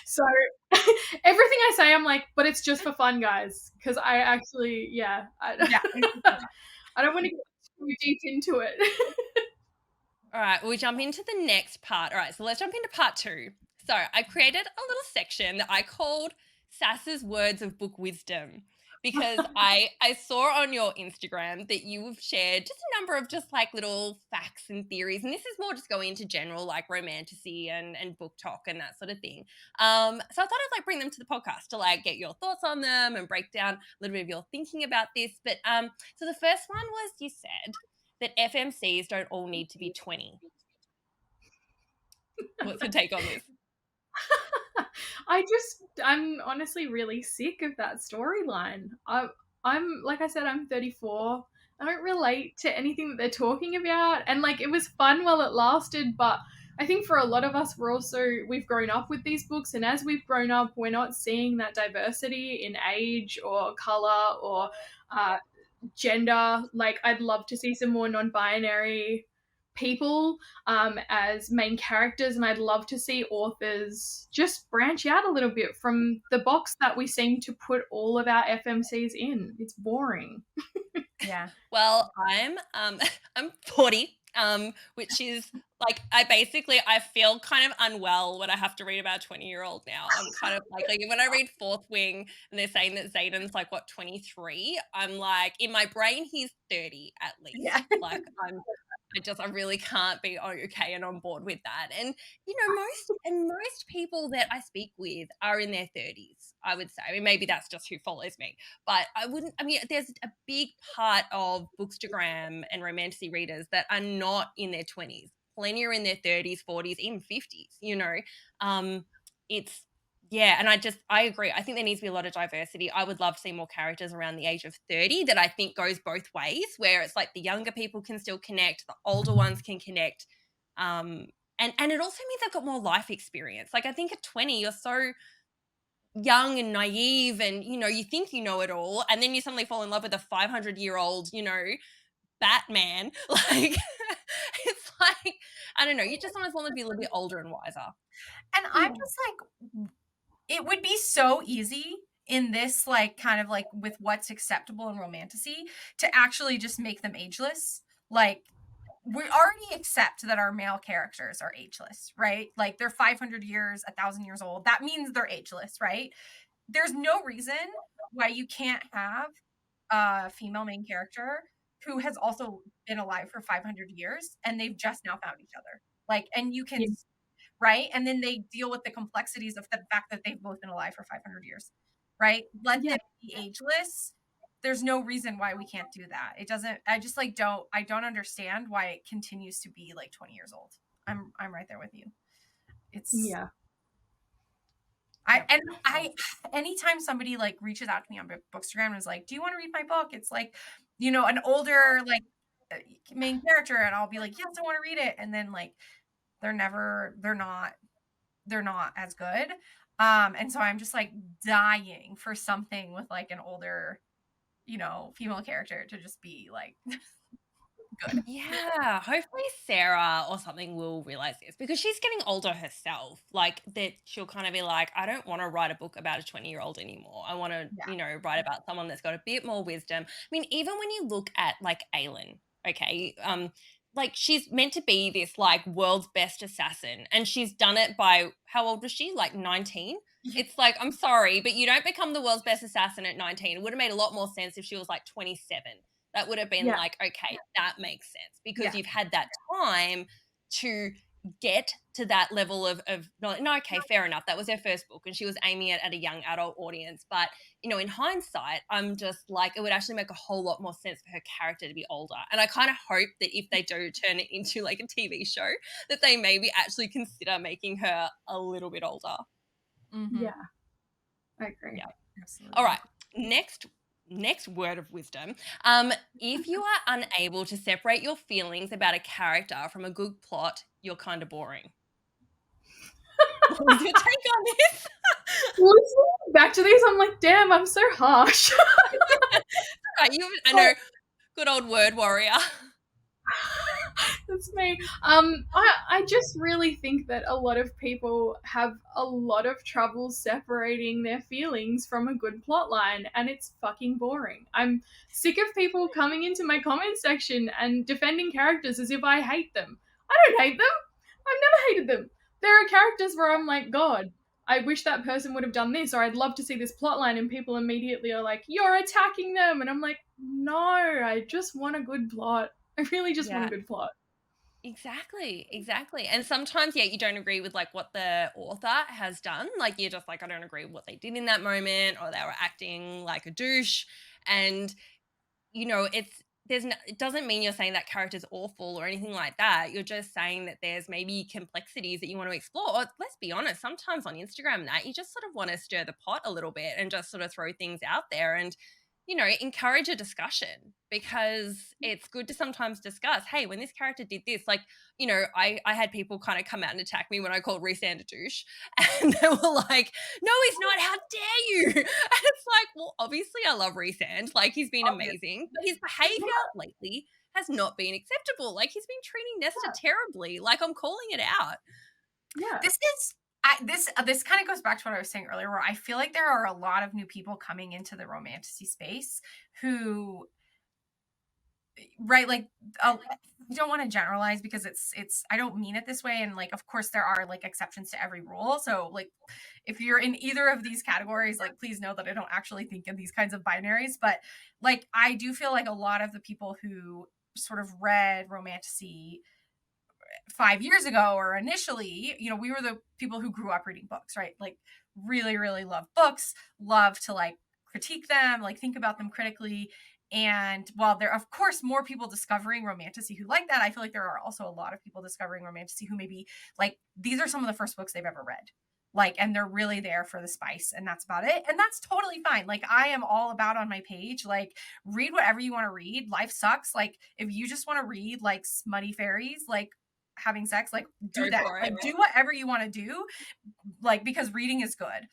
So everything I say I'm like, but it's just for fun, guys, because I actually I don't want to get too deep into it. All right, we'll jump into the next part. All right, so let's jump into part 2. So I created a little section that I called Sass's Words of Book Wisdom. because I saw on your Instagram that you've shared just a number of just like little facts and theories, and this is more just going into general like romantasy and book talk and that sort of thing. So I thought I'd like bring them to the podcast to like get your thoughts on them and break down a little bit of your thinking about this. But so the first one was, you said that FMCs don't all need to be 20. What's your take on this? I'm honestly really sick of that storyline. I'm like I said, I'm 34. I don't relate to anything that they're talking about, and like it was fun while it lasted, but I think for a lot of us, we've grown up with these books, and as we've grown up, we're not seeing that diversity in age or color or gender. Like I'd love to see some more non-binary people as main characters, and I'd love to see authors just branch out a little bit from the box that we seem to put all of our FMCs in. It's boring. Yeah. Well, I'm 40, which is like I feel kind of unwell when I have to read about a 20-year-old now. I'm kind of like when I read Fourth Wing and they're saying that Zayden's like 23, I'm like, in my brain he's 30 at least. Yeah. Like I really can't be okay and on board with that. And you know, most people that I speak with are in their 30s, I would say. I mean, maybe that's just who follows me. But there's a big part of bookstagram and romantasy readers that are not in their 20s. Plenty are in their 30s, 40s, even 50s, you know. It's yeah, and I agree. I think there needs to be a lot of diversity. I would love to see more characters around the age of 30 that I think goes both ways, where it's like the younger people can still connect, the older ones can connect. And it also means they've got more life experience. Like I think at 20, you're so young and naive and, you know, you think you know it all, and then you suddenly fall in love with a 500-year-old, you know, Batman. Like it's like, I don't know, you just almost want to be a little bit older and wiser. And I'm just like, it would be so easy in this, like, kind of like with what's acceptable in romantasy to actually just make them ageless. Like, we already accept that our male characters are ageless, right? Like, they're 500 years, 1,000 years old. That means they're ageless, right? There's no reason why you can't have a female main character who has also been alive for 500 years and they've just now found each other. Like, and you can, right? And then they deal with the complexities of the fact that they've both been alive for 500 years, right? Let them be ageless. There's no reason why we can't do that. It doesn't, I just like I don't understand why it continues to be like 20 years old. I'm right there with you. It's anytime somebody like reaches out to me on Bookstagram and is like, do you want to read my book? It's like, you know, an older like main character, and I'll be like, yes, I want to read it. And then like they're not as good. And so I'm just like dying for something with like an older, you know, female character to just be like good. Yeah, hopefully Sarah or something will realize this, because she's getting older herself. Like that she'll kind of be like, I don't want to write a book about a 20-year-old anymore. I want to, you know, write about someone that's got a bit more wisdom. I mean, even when you look at like Aelin, okay, like she's meant to be this like world's best assassin, and she's done it by, how old was she? Like 19? It's like, I'm sorry, but you don't become the world's best assassin at 19. It would have made a lot more sense if she was like 27. That would have been like, okay, that makes sense, because you've had that time to get to that level of no, okay, fair enough. That was her first book and she was aiming it at a young adult audience. But, you know, in hindsight, I'm just like, it would actually make a whole lot more sense for her character to be older. And I kind of hope that if they do turn it into like a TV show, that they maybe actually consider making her a little bit older. Mm-hmm. Yeah, I agree. Yeah, absolutely. All right, next word of wisdom. If you are unable to separate your feelings about a character from a good plot, you're kind of boring. What's your take on this? Listening back to these, I'm like, damn, I'm so harsh. Right, I know, good old word warrior. That's me. I just really think that a lot of people have a lot of trouble separating their feelings from a good plot line, and it's fucking boring. I'm sick of people coming into my comment section and defending characters as if I hate them. I don't hate them. I've never hated them. There are characters where I'm like, God, I wish that person would have done this, or I'd love to see this plot line, and people immediately are like, you're attacking them. And I'm like, no, I just want a good plot. I really just want a good plot. Exactly. And sometimes, you don't agree with like what the author has done. Like you're just like, I don't agree with what they did in that moment, or they were acting like a douche. And, it doesn't mean you're saying that character's awful or anything like that. You're just saying that there's maybe complexities that you want to explore. Or let's be honest, sometimes on Instagram that you just sort of want to stir the pot a little bit and just sort of throw things out there and, encourage a discussion, because it's good to sometimes discuss, hey, when this character did this, like, I had people kind of come out and attack me when I called Rhysand a douche, and they were like, no, he's not, how dare you? And it's like, well, obviously I love Rhysand, like he's been amazing, but his behavior lately has not been acceptable. Like he's been treating Nesta terribly. Like I'm calling it out. This kind of goes back to what I was saying earlier, where I feel like there are a lot of new people coming into the romantasy space who, right, like, I don't want to generalize, because it's I don't mean it this way, and like of course there are like exceptions to every rule, so like if you're in either of these categories, like please know that I don't actually think in these kinds of binaries, but like I do feel like a lot of the people who sort of read romantasy 5 years ago, or initially, we were the people who grew up reading books, right? Like really, really love books, love to like critique them, like think about them critically. And while there are, of course, more people discovering romantasy who like that, I feel like there are also a lot of people discovering romantasy who maybe like, these are some of the first books they've ever read. Like, and they're really there for the spice, and that's about it. And that's totally fine. Like, I am all about on my page, like, read whatever you want to read. Life sucks. Like, if you just want to read like smutty fairies, like having sex, like do that, like do whatever you want to do, like, because reading is good.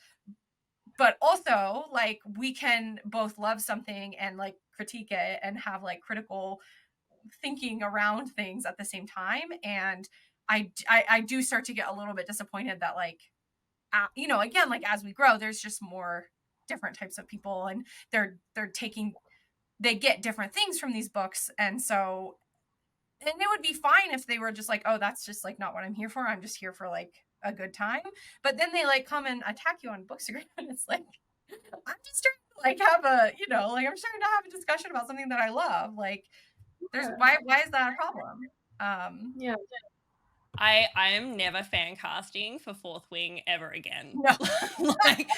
But also, like, we can both love something and like critique it and have like critical thinking around things at the same time. And I do start to get a little bit disappointed that like, again, like as we grow, there's just more different types of people, and they get different things from these books. And so, and it would be fine if they were just like, oh, that's just like not what I'm here for. I'm just here for like a good time. But then they like come and attack you on bookstagram, and it's like, I'm just trying to like have a, like I'm trying to have a discussion about something that I love. Like, why is that a problem? I am never fan casting for Fourth Wing ever again. No. Like,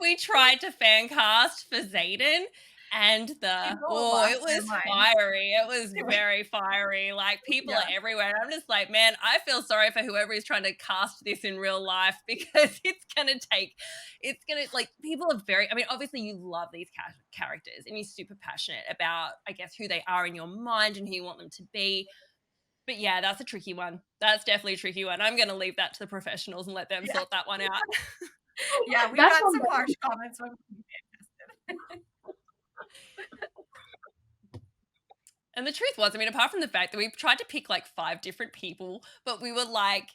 we tried to fan cast for Xaden, and it was fiery. It was very fiery. Like, people are everywhere. I'm just like, man, I feel sorry for whoever is trying to cast this in real life, because it's gonna like, people are very, I mean, obviously you love these characters and you're super passionate about, I guess, who they are in your mind and who you want them to be. But yeah, that's a tricky one. That's definitely a tricky one. I'm going to leave that to the professionals and let them sort that one out. Yeah, we got some harsh comments when we And the truth was, I mean, apart from the fact that we tried to pick like 5 different people, but we were like,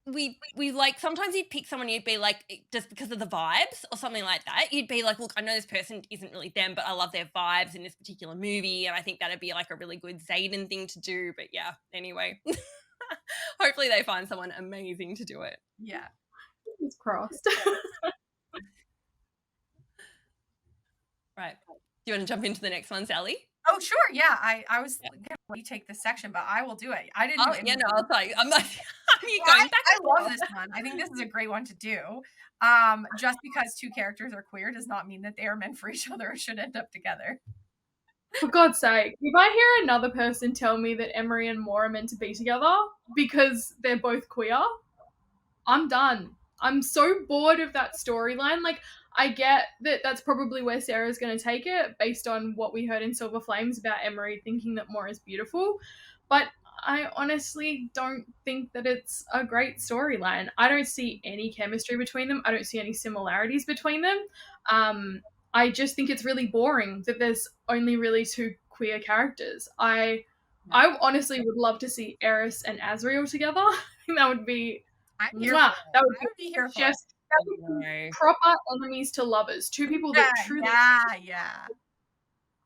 we like, sometimes you'd pick someone, you'd be like, just because of the vibes or something like that, you'd be like, look, I know this person isn't really them, but I love their vibes in this particular movie, and I think that'd be like a really good Xaden thing to do. But yeah, anyway, hopefully they find someone amazing to do it. Yeah, it's crossed. Right, do you want to jump into the next one, Sally? Oh, sure. Yeah, I was gonna let you take this section, but I will do it. I didn't. I'll tell you. I'm like, going back. I love this one. I think this is a great one to do. Just because 2 characters are queer does not mean that they are meant for each other or should end up together. For God's sake, if I hear another person tell me that Emery and Moore are meant to be together because they're both queer, I'm done. I'm so bored of that storyline. Like, I get that that's probably where Sarah's going to take it based on what we heard in Silver Flames about Emery thinking that Moore is beautiful. But I honestly don't think that it's a great storyline. I don't see any chemistry between them. I don't see any similarities between them. I just think it's really boring that there's only really 2 queer characters. I honestly would love to see Eris and Asriel together. I think that would be... That would be here for just proper enemies to lovers. 2 people that truly... Yeah.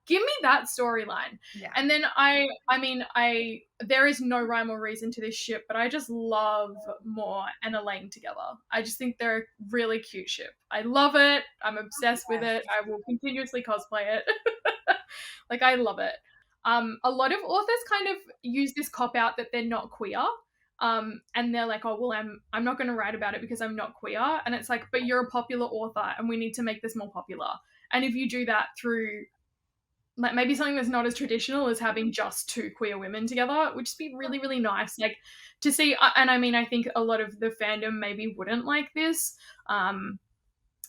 give me that storyline. Yeah. And then there is no rhyme or reason to this ship, but I just love Moore and Elaine together. I just think they're a really cute ship. I love it. I'm obsessed with it. I will continuously cosplay it. Like, I love it. A lot of authors kind of use this cop out that they're not queer. And they're like, oh, well, I'm not going to write about it because I'm not queer. And it's like, but you're a popular author and we need to make this more popular. And if you do that through like maybe something that's not as traditional as having just two queer women together, which would be really, really nice. Like to see, and I mean, I think a lot of the fandom maybe wouldn't like this.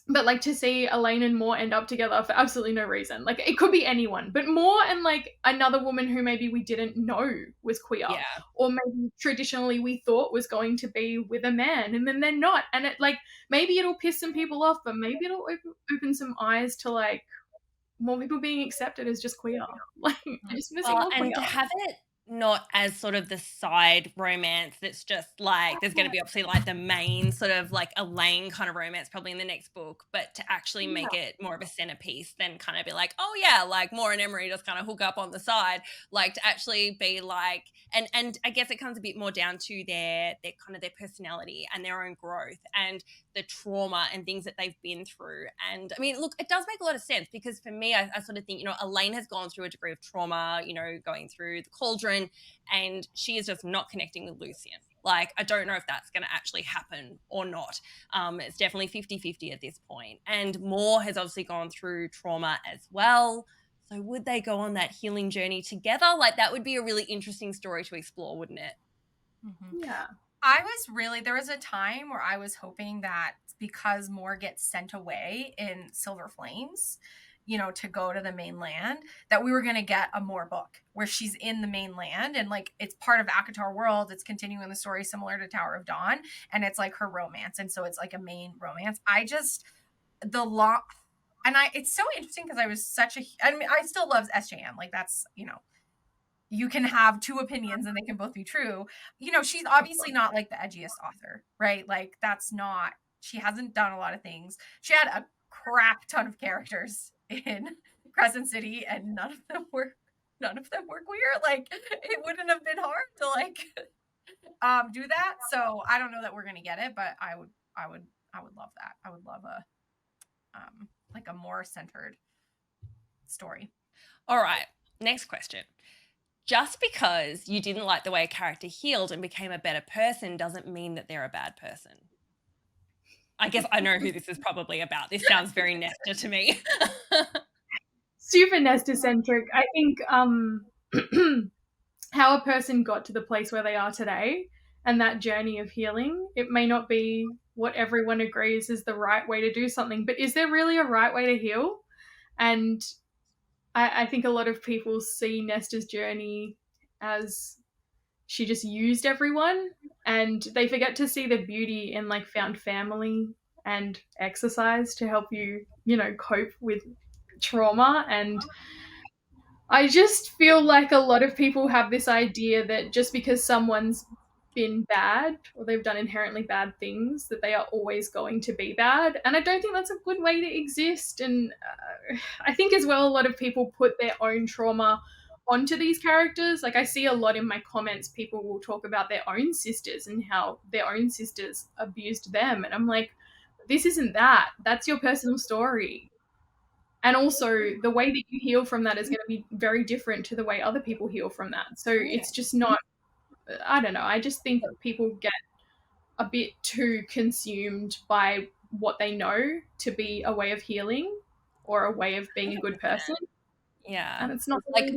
But like to see Elaine and Moore end up together for absolutely no reason. Like it could be anyone, but Moore and like another woman who maybe we didn't know was queer, or maybe traditionally we thought was going to be with a man, and then they're not. And it like maybe it'll piss some people off, but maybe it'll open some eyes to like more people being accepted as just queer. Like I just want to see more queer. And to have it not as sort of the side romance that's just like there's going to be obviously like the main sort of like Elaine kind of romance probably in the next book, but to actually make it more of a centerpiece than kind of be like, oh yeah, like Moore and Emery just kind of hook up on the side, like to actually be like, and I guess it comes a bit more down to their kind of their personality and their own growth and the trauma and things that they've been through. And I mean, look, it does make a lot of sense because for me, I sort of think, you know, Elaine has gone through a degree of trauma, you know, going through the cauldron, and she is just not connecting with Lucian. Like, I don't know if that's going to actually happen or not. It's definitely 50-50 at this point. And Moore has obviously gone through trauma as well. So would they go on that healing journey together? Like, that would be a really interesting story to explore, wouldn't it? Mm-hmm. Yeah. There was a time where I was hoping that because Moore gets sent away in Silver Flames, you know, to go to the mainland, that we were going to get a Moore book where she's in the mainland and like it's part of ACOTAR world. It's continuing the story similar to Tower of Dawn, and it's like her romance. And so it's like a main romance. It's so interesting because I mean, I still love SJM. Like that's, you know, you can have two opinions and they can both be true. You know, she's obviously not like the edgiest author, right? Like she hasn't done a lot of things. She had a crap ton of characters in Crescent City and none of them were queer. Like it wouldn't have been hard to like do that. So I don't know that we're gonna get it, but I would love that. I would love a more centered story. All right, next question. Just because you didn't like the way a character healed and became a better person doesn't mean that they're a bad person. I guess I know who this is probably about. This sounds very Nesta to me. Super Nesta-centric. I think how a person got to the place where they are today and that journey of healing, it may not be what everyone agrees is the right way to do something, but is there really a right way to heal? And I think a lot of people see Nesta's journey as she just used everyone, and they forget to see the beauty in like found family and exercise to help you, you know, cope with trauma. And I just feel like a lot of people have this idea that just because someone's been bad or they've done inherently bad things that they are always going to be bad, and I don't think that's a good way to exist. And I think as well a lot of people put their own trauma onto these characters. Like I see a lot in my comments, people will talk about their own sisters and how their own sisters abused them, and I'm like, this isn't that's your personal story. And also the way that you heal from that is going to be very different to the way other people heal from that. So it's just not, I don't know. I just think that people get a bit too consumed by what they know to be a way of healing or a way of being a good person. Yeah. And it's not like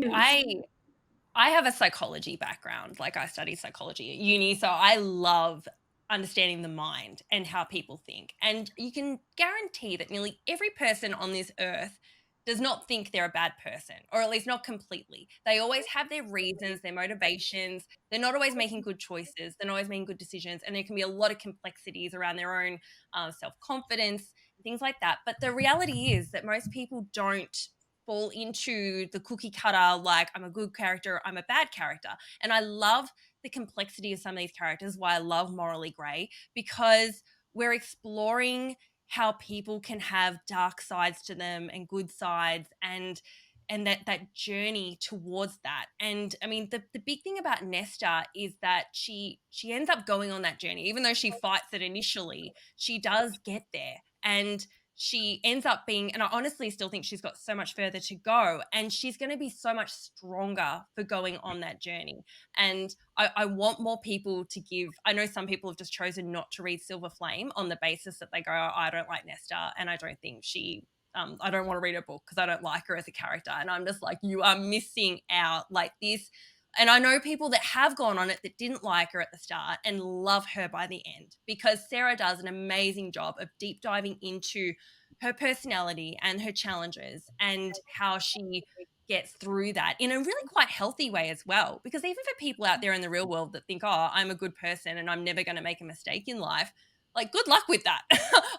I have a psychology background. Like I studied psychology at uni, so I love understanding the mind and how people think. And you can guarantee that nearly every person on this earth does not think they're a bad person, or at least not completely. They always have their reasons, their motivations. They're not always making good choices. They're not always making good decisions. And there can be a lot of complexities around their own self-confidence, things like that. But the reality is that most people don't fall into the cookie cutter, like I'm a good character, I'm a bad character. And I love the complexity of some of these characters, why I love Morally Grey, because we're exploring how people can have dark sides to them and good sides. And that journey towards that. And I mean, the big thing about Nesta is that she ends up going on that journey. Even though she fights it initially, she does get there, and she ends up being, and I honestly still think she's got so much further to go, and she's going to be so much stronger for going on that journey. And I want more people to give. I know some people have just chosen not to read Silver Flame on the basis that they go, oh, I don't like Nesta, and I don't think I don't want to read a book because I don't like her as a character. And I'm just like, you are missing out like this. And I know people that have gone on it that didn't like her at the start and love her by the end, because Sarah does an amazing job of deep diving into her personality and her challenges and how she gets through that in a really quite healthy way as well. Because even for people out there in the real world that think, oh, I'm a good person and I'm never going to make a mistake in life, like, good luck with that.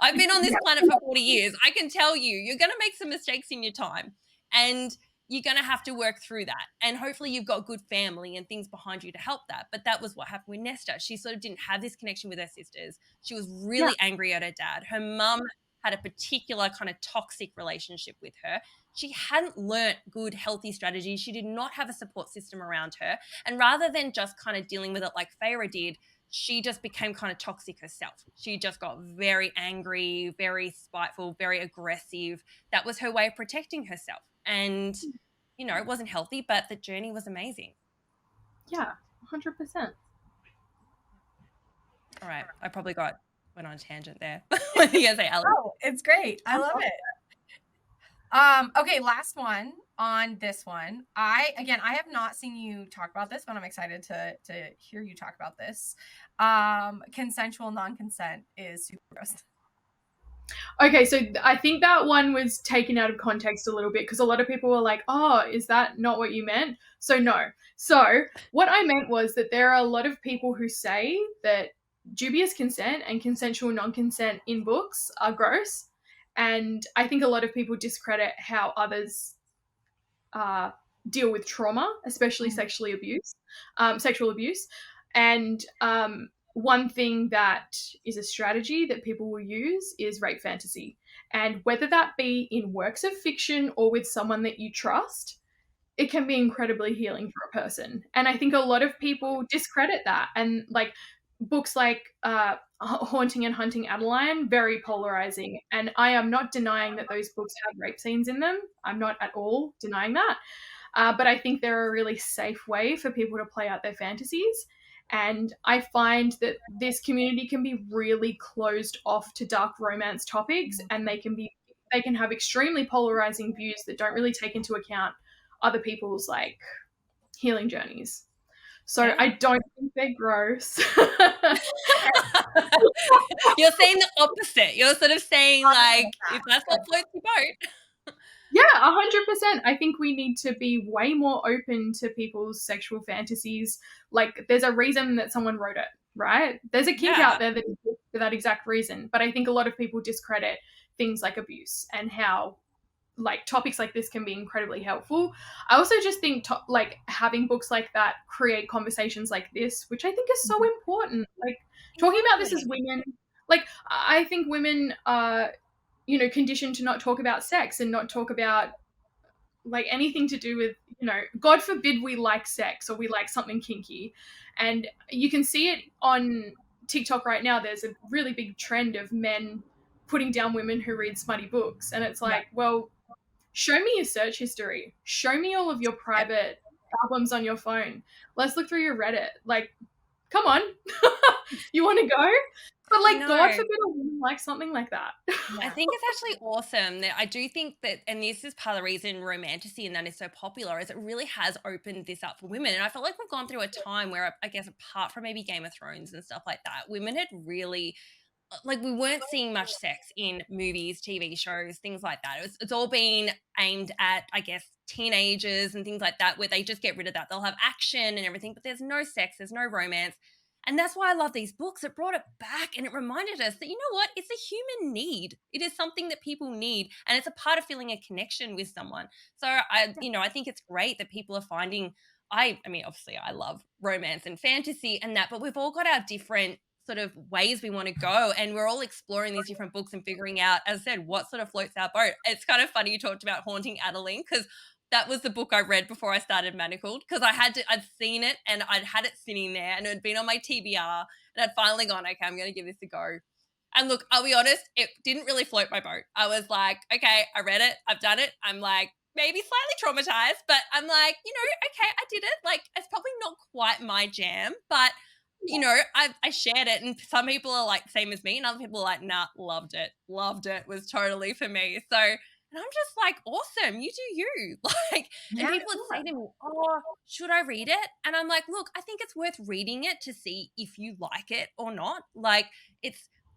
I've been on this planet for 40 years. I can tell you're going to make some mistakes in your time, and you're going to have to work through that. And hopefully you've got good family and things behind you to help that. But that was what happened with Nesta. She sort of didn't have this connection with her sisters. She was really angry at her dad. Her mum had a particular kind of toxic relationship with her. She hadn't learnt good, healthy strategies. She did not have a support system around her. And rather than just kind of dealing with it like Feyre did, she just became kind of toxic herself. She just got very angry, very spiteful, very aggressive. That was her way of protecting herself. And, you know, it wasn't healthy, but the journey was amazing. Yeah, 100%. All right. I probably went on a tangent there. What do you say, Alex? Oh, it's great. I love it. Okay, last one on this one. I have not seen you talk about this, but I'm excited to hear you talk about this. Consensual non-consent is super gross. Okay, so I think that one was taken out of context a little bit, because a lot of people were like, oh, is that not what you meant? So no. So what I meant was that there are a lot of people who say that dubious consent and consensual non-consent in books are gross. And I think a lot of people discredit how others deal with trauma, especially sexual abuse. And one thing that is a strategy that people will use is rape fantasy. And whether that be in works of fiction or with someone that you trust, it can be incredibly healing for a person. And I think a lot of people discredit that. And like books like Haunting and Hunting Adeline, very polarizing. And I am not denying that those books have rape scenes in them. I'm not at all denying that. But I think they're a really safe way for people to play out their fantasies. And I find that this community can be really closed off to dark romance topics, and they can have extremely polarizing views that don't really take into account other people's like healing journeys. So I don't think they're gross. You're saying the opposite. You're sort of saying like, if that's what floats your boat. Yeah, 100%. I think we need to be way more open to people's sexual fantasies. Like, there's a reason that someone wrote it, right? There's a kink out there that exists for that exact reason. But I think a lot of people discredit things like abuse and how like topics like this can be incredibly helpful. I also just think like having books like that create conversations like this, which I think is so important. Like talking about this as women, like I think women are, you know, conditioned to not talk about sex and not talk about like anything to do with, you know, God forbid we like sex or we like something kinky. And you can see it on TikTok right now. There's a really big trend of men putting down women who read smutty books. And it's like, well, show me your search history. Show me all of your private albums on your phone. Let's look through your Reddit. Like, come on. You want to go? But like, God forbid a woman likes something like that. I think it's actually awesome. That I do think that, and this is part of the reason romantasy and that is so popular, is it really has opened this up for women. And I feel like we've gone through a time where, I guess, apart from maybe Game of Thrones and stuff like that, women had really, like, we weren't seeing much sex in movies, TV shows, things like that. It's all been aimed at, I guess, teenagers and things like that, where they just get rid of that. They'll have action and everything, but there's no sex, there's no romance. And that's why I love these books. It brought it back and it reminded us that, you know what, it's a human need. It is something that people need, and it's a part of feeling a connection with someone. So I think it's great that people are finding, I mean, obviously I love romance and fantasy and that, but we've all got our different sort of ways we want to go, and we're all exploring these different books and figuring out, as I said, what sort of floats our boat. It's kind of funny you talked about Haunting Adeline, because that was the book I read before I started Manacled, because I'd seen it and I'd had it sitting there and it had been on my TBR and I'd finally gone, okay, I'm going to give this a go. And look, I'll be honest, it didn't really float my boat. I was like, okay, I read it, I've done it. I'm like, maybe slightly traumatized, but I'm like, okay, I did it. Like, it's probably not quite my jam, but I shared it, and some people are like same as me, and other people are like, nah, loved it, was totally for me. So, and I'm just like, awesome, you do you. Like, and people would say to me, oh, should I read it? And I'm like, look, I think it's worth reading it to see if you like it or not. Like,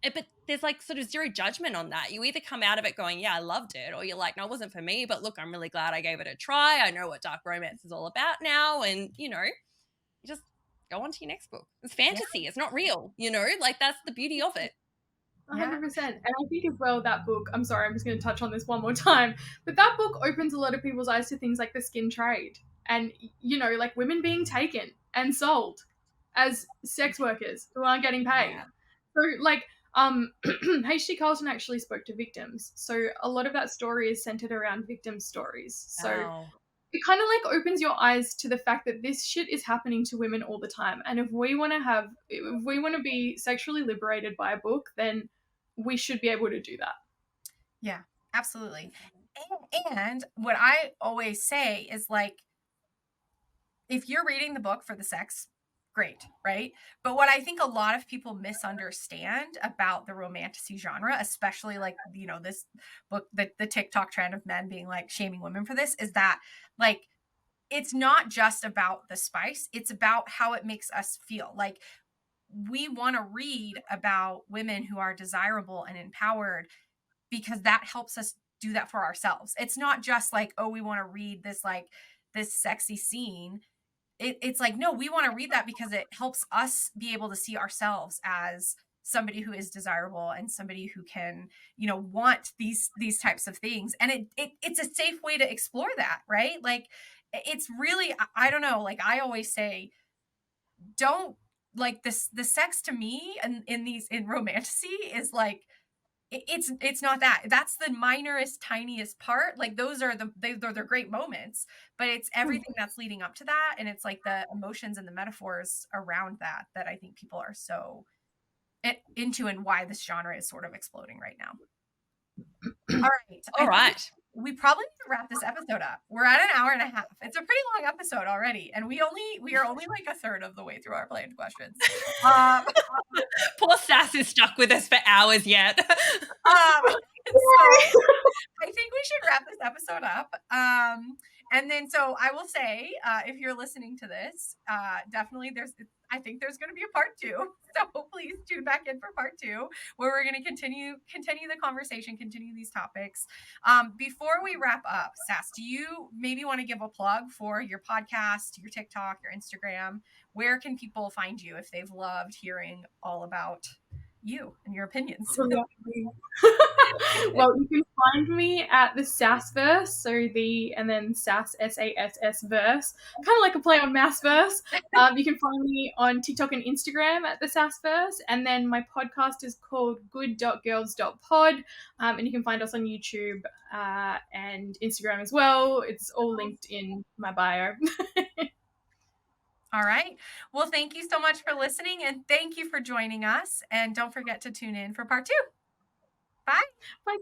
but there's like sort of zero judgment on that. You either come out of it going, yeah, I loved it, or you're like, no, it wasn't for me, but look, I'm really glad I gave it a try. I know what dark romance is all about now. And, you just go on to your next book. It's fantasy. It's not real, like that's the beauty of it. 100%. And I think as well that book, I'm sorry, I'm just going to touch on this one more time, but that book opens a lot of people's eyes to things like the skin trade and, like women being taken and sold as sex workers who aren't getting paid. Yeah. So like, H.G. Carlton actually spoke to victims. So a lot of that story is centered around victim stories. So it kind of like opens your eyes to the fact that this shit is happening to women all the time. And if we want to be sexually liberated by a book, then we should be able to do that. Yeah, absolutely. And what I always say is like, if you're reading the book for the sex, great, right? But what I think a lot of people misunderstand about the romantasy genre, especially like, this book, the TikTok trend of men being like shaming women for this, is that like, it's not just about the spice. It's about how it makes us feel. Like, we want to read about women who are desirable and empowered because that helps us do that for ourselves. It's not just like, oh, we want to read this, like this sexy scene. It's like, no, we want to read that because it helps us be able to see ourselves as somebody who is desirable and somebody who can, want these types of things. And it's a safe way to explore that, right? Like, it's really, I don't know, like I always say, don't like this, the sex to me and in romantasy is like, it's not that. That's the minorest, tiniest part. Like those are they're great moments, but it's everything that's leading up to that, and it's like the emotions and the metaphors around that I think people are so into, and why this genre is sort of exploding right now. All right. We probably need to wrap this episode up. We're at an hour and a half. It's a pretty long episode already, and we are only like a third of the way through our planned questions. Poor Sass is stuck with us for hours yet. So I think we should wrap this episode up. And then, so I will say, if you're listening to this, definitely I think there's going to be a part 2. So please tune back in for part 2, where we're going to continue the conversation, continue these topics. Before we wrap up, Sass, do you maybe want to give a plug for your podcast, your TikTok, your Instagram? Where can people find you if they've loved hearing all about you and your opinions? Well, you can find me at the Sassverse, and then Sass, SASS verse, kind of like a play on MASSVERSE. You can find me on TikTok and Instagram at the Sassverse, and then my podcast is called good.girls.pod, and you can find us on YouTube and Instagram as well. It's all linked in my bio. All right. Well, thank you so much for listening, and thank you for joining us. And don't forget to tune in for part 2. Bye. Bye.